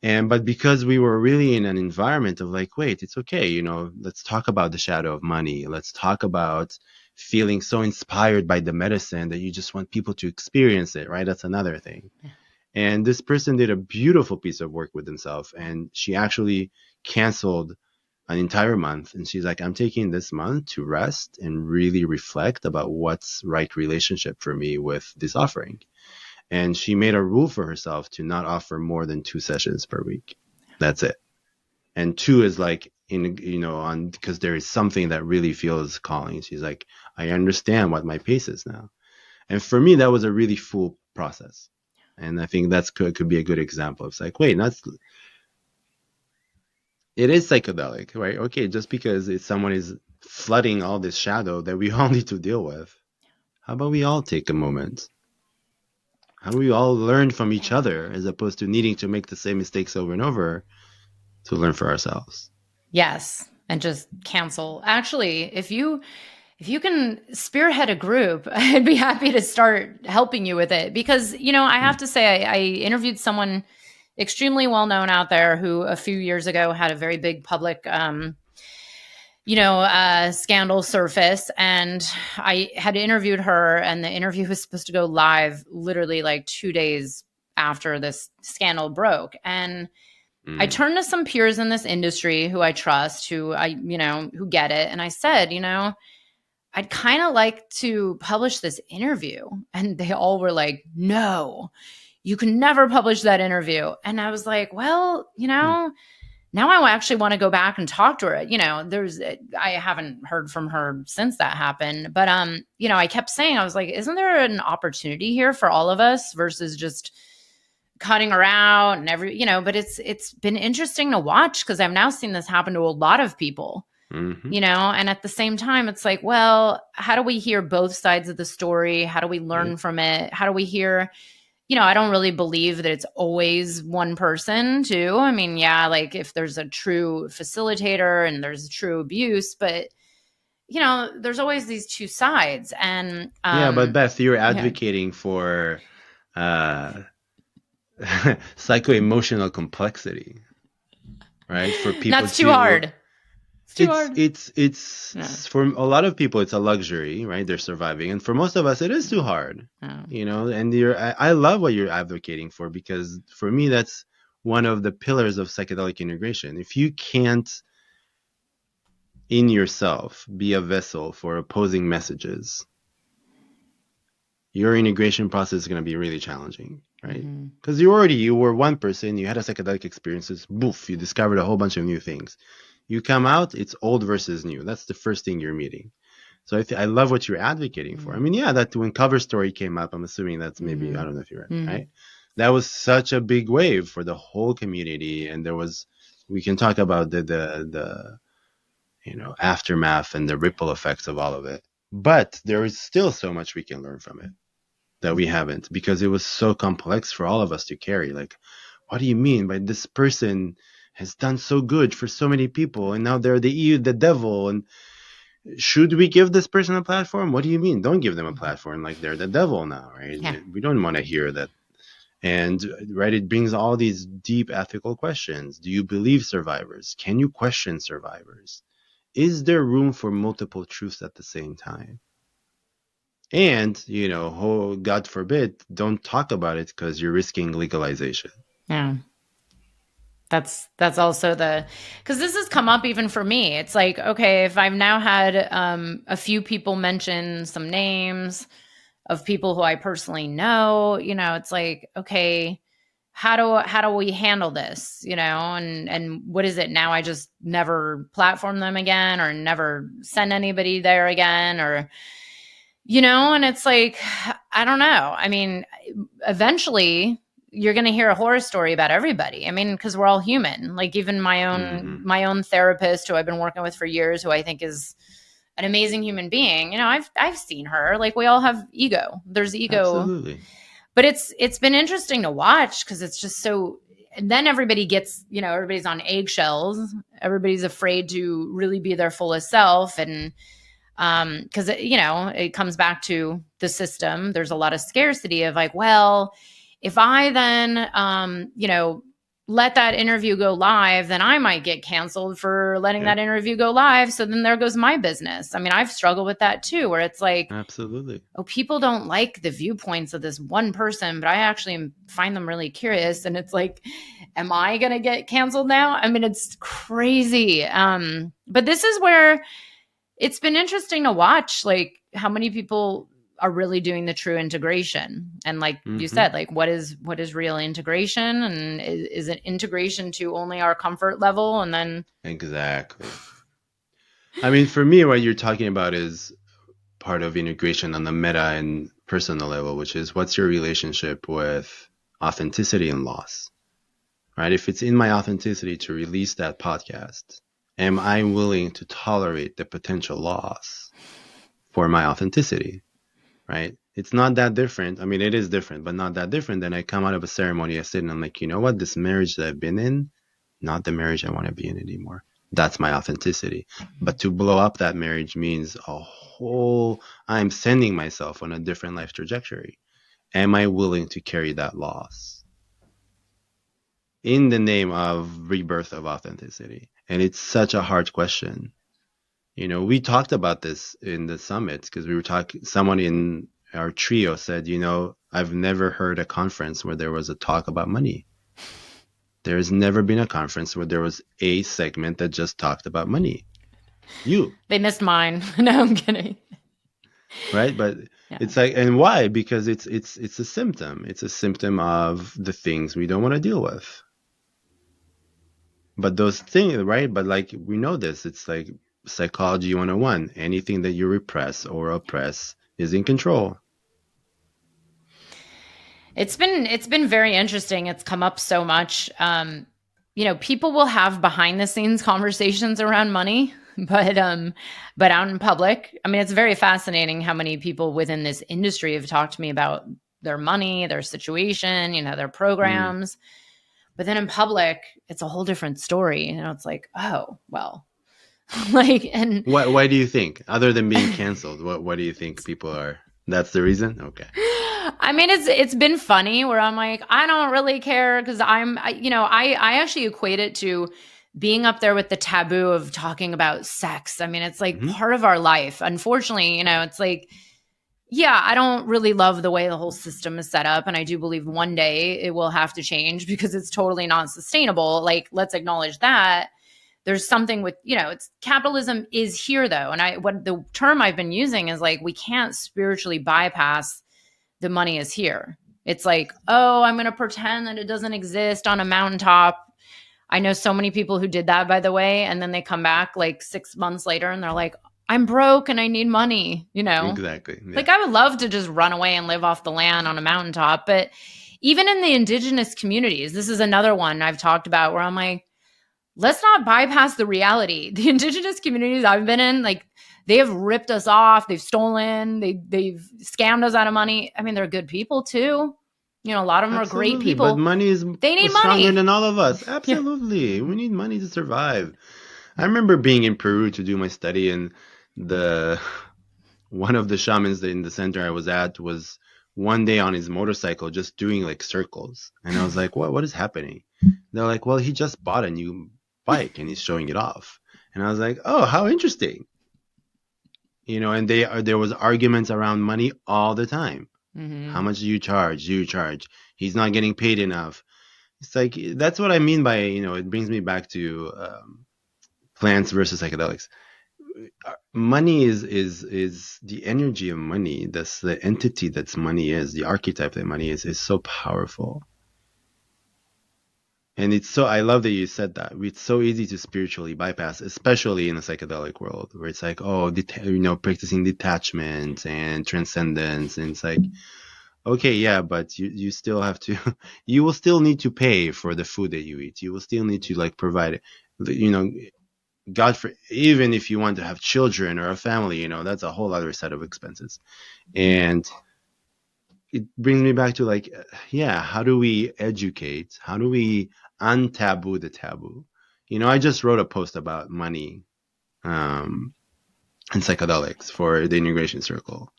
But because we were really in an environment of like, wait, it's okay, let's talk about the shadow of money. Let's talk about feeling so inspired by the medicine that you just want people to experience it, right? That's another thing. Yeah. And this person did a beautiful piece of work with himself, and she actually canceled an entire month. And she's like, I'm taking this month to rest and really reflect about what's right relationship for me with this offering. And she made a rule for herself to not offer more than 2 sessions per week. That's it. And two is like, on, because there is something that really feels calling. She's like, I understand what my pace is now. And for me, that was a really full process. And I think that's could be a good example. It's like, wait, it is psychedelic, right? Okay, just because someone is flooding all this shadow that we all need to deal with, how about we all take a moment? How do we all learn from each Yeah. other, as opposed to needing to make the same mistakes over and over to learn for ourselves? Yes. And just cancel. Actually, if you can spearhead a group, I'd be happy to start helping you with it because, I have Hmm. to say, I interviewed someone extremely well known out there who a few years ago had a very big public, scandal surface. And I had interviewed her, and the interview was supposed to go live literally like 2 days after this scandal broke. And I Mm. turned to some peers in this industry who I trust, who get it. And I said, I'd kind of like to publish this interview. And they all were like, no, you can never publish that interview. And I was like, well, Mm. now I actually want to go back and talk to her. I haven't heard from her since that happened, but I kept saying, I was like, isn't there an opportunity here for all of us versus just cutting her out and but it's been interesting to watch because I've now seen this happen to a lot of people. Mm-hmm. And at the same time, it's like, well, how do we hear both sides of the story? How do we learn from it? How do we hear, I don't really believe that it's always one person too. I mean, yeah, like if there's a true facilitator and there's true abuse, but there's always these two sides. And Yeah, but Beth, you're yeah, advocating for uh, psycho-emotional complexity, right? For people that's too to hard. It's too hard. No, for a lot of people it's a luxury, right? They're surviving, and for most of us it is too hard, no. And I love what you're advocating for, because for me that's one of the pillars of psychedelic integration. If you can't in yourself be a vessel for opposing messages, your integration process is going to be really challenging, right? Because you were one person, you had a psychedelic experiences, boof, you discovered a whole bunch of new things. You come out, it's old versus new. That's the first thing you're meeting. So I love what you're advocating for. I mean, yeah, that when Cover Story came up, I'm assuming that's maybe, I don't know if you read it, right? That was such a big wave for the whole community, and we can talk about the aftermath and the ripple effects of all of it. But there is still so much we can learn from it that we haven't, because it was so complex for all of us to carry. Like, what do you mean by this person has done so good for so many people and now they're the devil, and should we give this person a platform? What do you mean? Don't give them a platform, like they're the devil now, right? Yeah. We don't want to hear that. And right, it brings all these deep ethical questions. Do you believe survivors? Can you question survivors? Is there room for multiple truths at the same time? And, God forbid, don't talk about it because you're risking legalization. Yeah. That's also because this has come up even for me. It's like, okay, if I've now had a few people mention some names of people who I personally know, it's like, okay, how do we handle this, and what is it now? I just never platform them again, or never send anybody there again, or and it's like, I don't know. I mean, eventually you're going to hear a horror story about everybody. I mean, because we're all human. Like even Mm-hmm. my own therapist, who I've been working with for years, who I think is an amazing human being. I've seen her. Like we all have ego. There's ego, Absolutely. but it's been interesting to watch because it's just so. And then everybody gets, everybody's on eggshells. Everybody's afraid to really be their fullest self, and because it comes back to the system. There's a lot of scarcity of like, well, if I then let that interview go live, then I might get canceled for letting Yep. that interview go live, so then there goes my business. I mean, I've struggled with that too, where it's like, Absolutely. oh, people don't like the viewpoints of this one person, but I actually find them really curious, and it's like, am I gonna get canceled now? I mean, it's crazy. But this is where it's been interesting to watch, like how many people are really doing the true integration. And like you Mm-hmm. said, like what is real integration, and is it integration to only our comfort level? And then Exactly. I mean, for me, what you're talking about is part of integration on the meta and personal level, which is what's your relationship with authenticity and loss, right? If it's in my authenticity to release that podcast, am I willing to tolerate the potential loss for my authenticity, right? It's not that different. I mean, it is different, but not that different than I come out of a ceremony, I sit and I'm like, you know what? This marriage that I've been in, not the marriage I want to be in anymore. That's my authenticity. But to blow up that marriage means I'm sending myself on a different life trajectory. Am I willing to carry that loss in the name of rebirth of authenticity? And it's such a hard question. We talked about this in the summit because we were talking, someone in our trio said, I've never heard a conference where there was a talk about money. There has never been a conference where there was a segment that just talked about money. they missed mine. No, I'm kidding. Right? But Yeah. it's like, and why? Because it's a symptom. It's a symptom of the things we don't want to deal with. But those things, right? But like we know this, it's like psychology 101. Anything that you repress or oppress is in control. It's been very interesting. It's come up so much. People will have behind the scenes conversations around money, but out in public, I mean, it's very fascinating how many people within this industry have talked to me about their money, their situation, their Mm. programs. But then in public, it's a whole different story. It's like, oh, well, like, and Why do you think, other than being canceled, what do you think people are? That's the reason? Okay. I mean, it's been funny where I'm like, I don't really care because I actually equate it to being up there with the taboo of talking about sex. I mean, it's like Hmm. part of our life. Unfortunately, it's like, yeah, I don't really love the way the whole system is set up. And I do believe one day it will have to change because it's totally not sustainable. Like, let's acknowledge that. There's something with, it's capitalism is here though. And what the term I've been using is like, we can't spiritually bypass the money is here. It's like, oh, I'm going to pretend that it doesn't exist on a mountaintop. I know so many people who did that, by the way. And then they come back like 6 months later and they're like, I'm broke and I need money. Exactly. Yeah. Like, I would love to just run away and live off the land on a mountaintop. But even in the indigenous communities, this is another one I've talked about where I'm like, let's not bypass the reality. The indigenous communities I've been in, like, they have ripped us off. They've stolen. They've scammed us out of money. I mean, they're good people too. A lot of them are great Absolutely. But people. money is They need stronger money. than all of us. Yeah. Absolutely. We need money to survive. I remember being in Peru to do my study, and the one of the shamans in the center I was at was one day on his motorcycle just doing like circles. And I was like, what is happening? They're like, well, he just bought a new bike and he's showing it off. And I was like, oh, how interesting. And there was arguments around money all the time. How Mm-hmm. much do you charge? Do you charge? He's not getting paid enough. It's like that's what I mean by, it brings me back to plants versus psychedelics. Money is the energy of money. That's the entity that's money is, the archetype that money is so powerful. And I love that you said that. It's so easy to spiritually bypass, especially in the psychedelic world, where it's like, oh, practicing detachment and transcendence. And it's like, okay, yeah, but you still have to, you will still need to pay for the food that you eat. You will still need to like provide, you know, God for, even if you want to have children or a family, that's a whole other set of expenses. And it brings me back to like, yeah, how do we educate? How do we untaboo the taboo? I just wrote a post about money um, and psychedelics for the integration circle.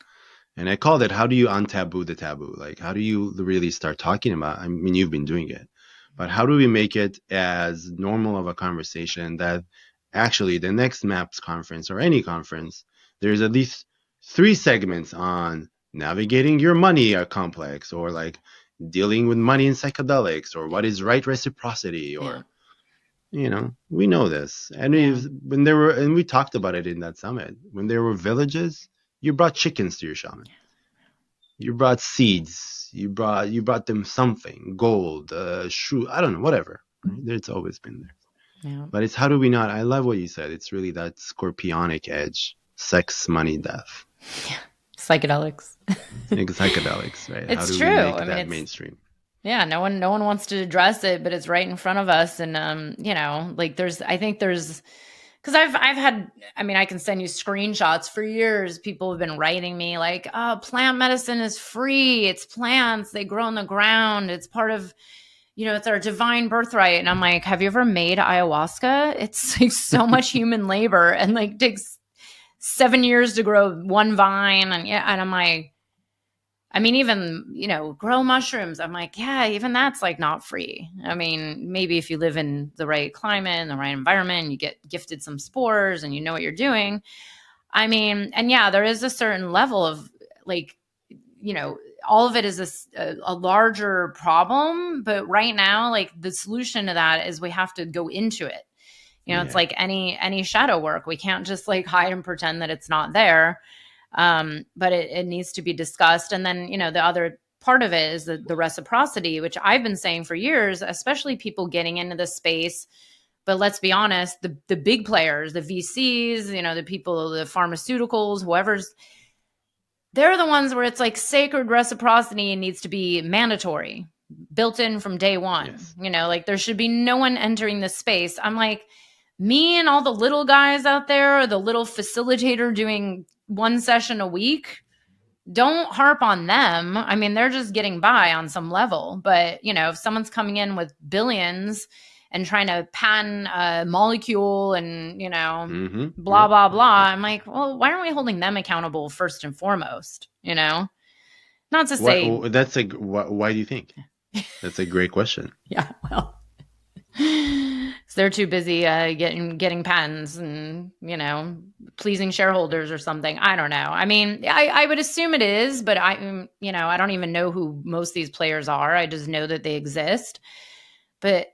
And I called it, how do you untaboo the taboo? Like, how do you really start talking about, I mean, you've been doing it, but how do we make it as normal of a conversation that actually the next MAPS conference or any conference, there's at least 3 segments on navigating your money complex, or like dealing with money in psychedelics, or what is right reciprocity, Yeah. or we know this. And Yeah. we talked about it in that summit. When there were villages, you brought chickens to your shaman. You brought seeds. You brought them something, gold, shoe. I don't know, whatever. Right? It's always been there. Yeah. But it's how do we not? I love what you said. It's really that scorpionic edge: sex, money, death, Psychedelics. like psychedelics, right? How It's do true. we I make mean, that it's mainstream? yeah, no one wants to address it, but it's right in front of us. And like I think there's because I've had, I mean, I can send you screenshots for years. People have been writing me like, oh, plant medicine is free. It's plants, they grow in the ground. It's part of, it's our divine birthright. And I'm like, have you ever made ayahuasca? It's like so much human labor and like takes 7 years to grow one vine. And yeah, and I'm like, I mean, even, grow mushrooms. I'm like, yeah, even that's like not free. I mean, maybe if you live in the right climate and the right environment, you get gifted some spores and you know what you're doing. I mean, and yeah, there is a certain level of like, you know, all of it is a larger problem. But right now, like the solution to that is we have to go into it. It's Yeah, like any shadow work. We can't just like hide and pretend that it's not there. But it needs to be discussed. And then, the other part of it is the reciprocity, which I've been saying for years, especially people getting into this space But let's be honest, the big players, the VCs, the people, the pharmaceuticals, whoever's, they're the ones where it's like sacred reciprocity needs to be mandatory, built in from day one. Yes. Like there should be no one entering this space. I'm like, me and all the little guys out there, or the little facilitator doing one session a week, don't harp on them. I mean, they're just getting by on some level. But, if someone's coming in with billions and trying to patent a molecule and, blah, Yep. blah, blah, I'm like, well, why aren't we holding them accountable first and foremost? Not to say. Why do you think? That's a great question. Yeah, well. So they're too busy getting patents and pleasing shareholders or something. I don't know. I mean, I would assume it is, but I don't even know who most of these players are. I just know that they exist. But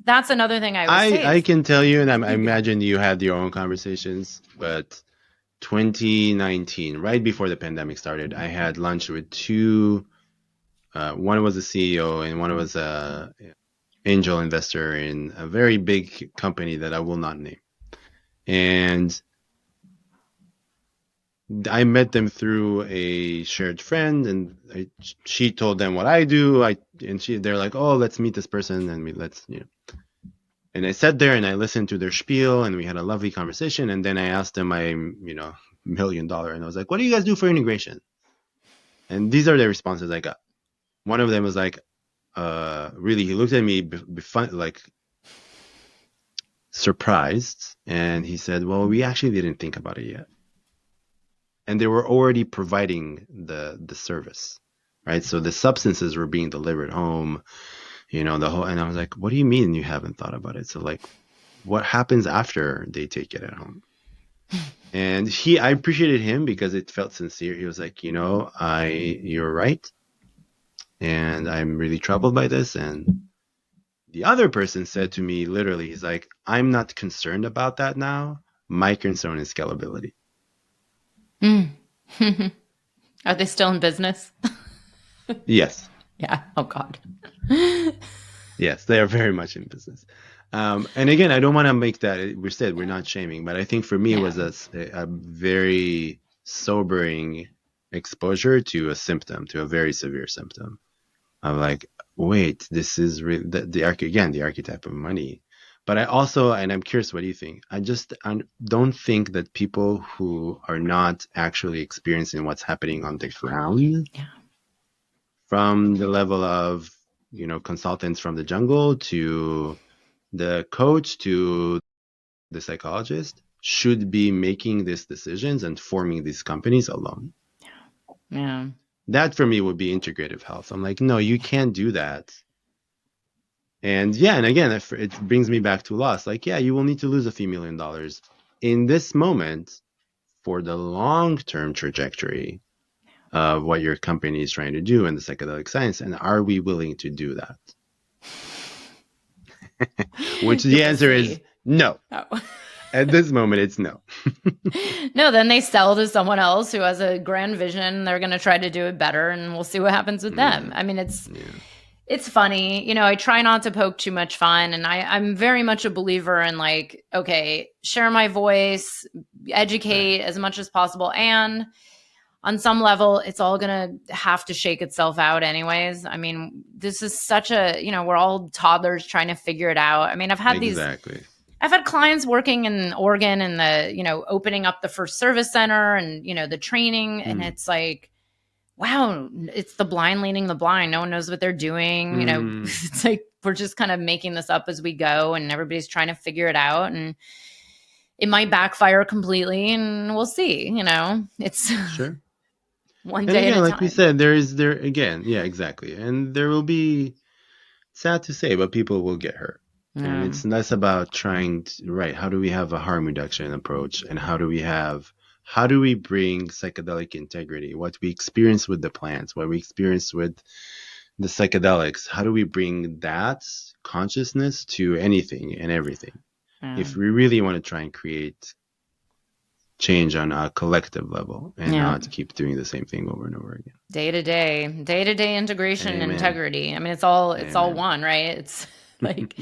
that's another thing I would say. I can tell you, and I imagine you had your own conversations, but 2019, right before the pandemic started, I had lunch with two. One was a CEO, and one was a angel investor in a very big company that I will not name. And I met them through a shared friend, and she told them what I do. They're like, "Oh, let's meet this person," and And I sat there and I listened to their spiel, and we had a lovely conversation. And then I asked them my, $1 million, and I was like, "What do you guys do for integration?" And these are the responses I got. One of them was like, really, he looked at me, like surprised, and he said, "Well, we actually didn't think about it yet." And they were already providing the service, right? So the substances were being delivered home, the whole. And I was like, "What do you mean you haven't thought about it?" So like, what happens after they take it at home? And I appreciated him because it felt sincere. He was like, "You're right, and I'm really troubled by this." And the other person said to me, literally, he's like, "I'm not concerned about that now. My concern is scalability." Are they still in business? Yes. Yeah. Oh God. Yes, they are very much in business. And again, I don't want to make that, we're not shaming, but I think for me, it was a very sobering exposure to a symptom, to a very severe symptom. I'm like, wait, this is really the archetype of money. But and I'm curious, what do you think? I don't think that people who are not actually experiencing what's happening on the ground, from the level of, consultants from the jungle to the coach to the psychologist, should be making these decisions and forming these companies alone. Yeah. That for me would be integrative health. I'm like, no, you can't do that. And again, it brings me back to loss. Like, you will need to lose a few $1 million in this moment for the long-term trajectory of what your company is trying to do in the psychedelic science. And are we willing to do that? Which the answer is no. Oh. At this moment, it's no. No, then they sell to someone else who has a grand vision. They're going to try to do it better, and we'll see what happens with them. I mean, it's funny. I try not to poke too much fun, and I'm very much a believer in like, okay, share my voice, educate as much as possible. And on some level, it's all going to have to shake itself out anyways. I mean, this is such we're all toddlers trying to figure it out. I mean, I've had clients working in Oregon and opening up the first service center and, the training. And it's like, wow, it's the blind leading the blind. No one knows what they're doing. It's like, we're just kind of making this up as we go, and everybody's trying to figure it out. And it might backfire completely, and we'll see, it's sure. one day again, at a like time. We said, exactly. And there will be, sad to say, but people will get hurt. And it's less about trying to, how do we have a harm reduction approach, and how do we bring psychedelic integrity, what we experience with the plants, what we experience with the psychedelics, how do we bring that consciousness to anything and everything? If we really want to try and create change on a collective level and not keep doing the same thing over and over again. Day-to-day integration and integrity. I mean, it's all one, right? It's like,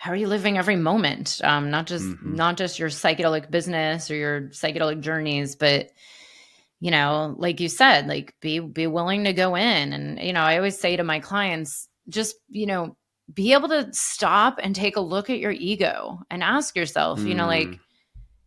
how are you living every moment? Mm-hmm. Not just your psychedelic business or your psychedelic journeys, but like you said, like be willing to go in. And I always say to my clients, just be able to stop and take a look at your ego and ask yourself, Mm, like,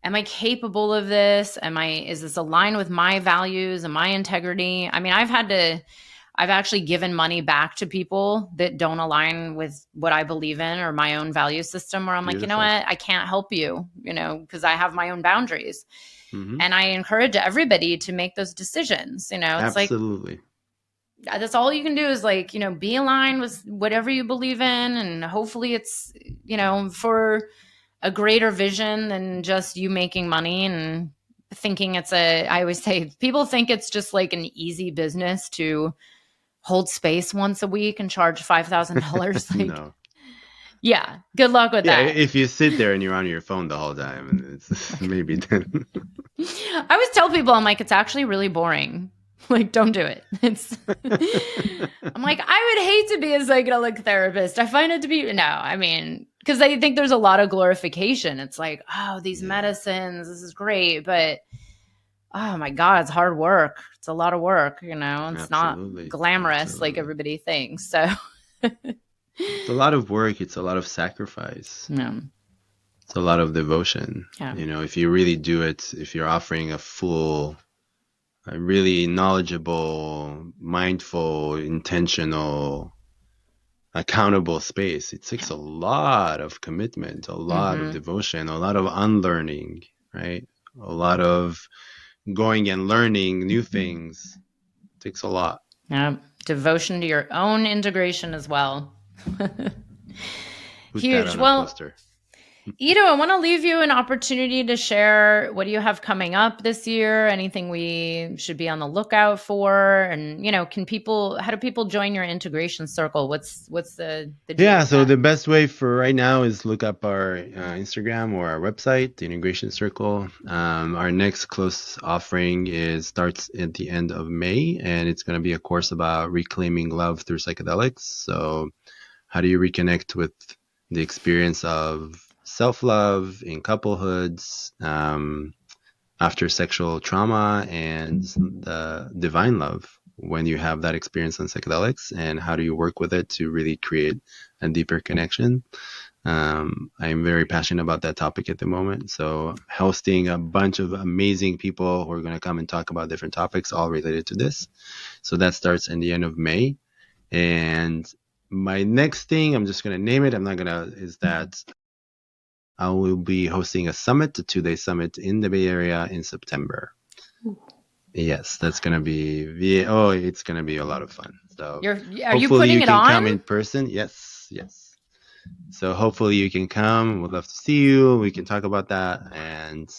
am I capable of this? Is this aligned with my values and my integrity? I mean, I've actually given money back to people that don't align with what I believe in or my own value system, where I'm like, you know beautiful. what? I can't help you, because I have my own boundaries. Mm-hmm. And I encourage everybody to make those decisions. It's like, Absolutely. that's all you can do is like, be aligned with whatever you believe in. And hopefully it's, for a greater vision than just you making money and thinking I always say people think it's just like an easy business to hold space once a week and charge $5,000. Like, No. yeah, good luck with Yeah, that. if you sit there and you're on your phone the whole time, and it's maybe then. I always tell people, I'm like, it's actually really boring. Like, don't do it. I'm like, I would hate to be a psychedelic therapist. I find it to be, no, I mean, because I think there's a lot of glorification. It's like, oh, these Yeah, medicines, this is great. But oh my God, it's hard work. It's a lot of work. It's not absolutely. glamorous like Absolutely. everybody thinks. So, It's a lot of work, it's a lot of sacrifice. yeah. It's a lot of devotion. Yeah. If you really do it, if you're offering a full, a really knowledgeable, mindful, intentional, accountable space, it takes Yeah. a lot of commitment, a lot of Mm-hmm. devotion, a lot of unlearning, right? A lot of going and learning new things. It takes a lot. Yeah. Devotion to your own integration as well. Put that Huge. on a Well, poster. Ido, I want to leave you an opportunity to share what do you have coming up this year? Anything we should be on the lookout for? And how do people join your integration circle? What's the deal Yeah, with so that? the best way for right now is look up our Instagram or our website, the Integration Circle. Our next close offering starts at the end of May, and it's going to be a course about reclaiming love through psychedelics. So, how do you reconnect with the experience of self-love in couplehoods, after sexual trauma, and the divine love when you have that experience on psychedelics, and how do you work with it to really create a deeper connection. I'm very passionate about that topic at the moment, so hosting a bunch of amazing people who are going to come and talk about different topics all related to this. So that starts in the end of May. And my next thing, I'm just going to name it, I'm not going to, is that I will be hosting a summit, a 2-day summit in the Bay Area in September. Yes, that's gonna be, oh, it's gonna be a lot of fun. So Are you hopefully putting you it can on? come in person. Yes, yes. So hopefully you can come. We'd love to see you. We can talk about that, and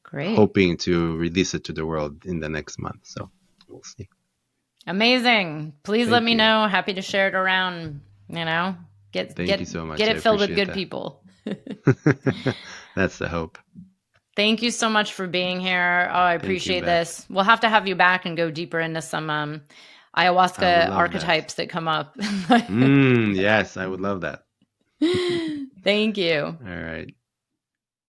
Great. hoping to release it to the world in the next month. So we'll see. Amazing. Please let Thank me you. know. Happy to share it around, get Thank get you so get much. I it filled with appreciate good that. people. That's the hope. Thank you so much for being here. Oh, I Thank you, appreciate Beth. this. We'll have to have you back and go deeper into some I would ayahuasca love that. archetypes that come up. Yes, I would love that. Thank you. All right.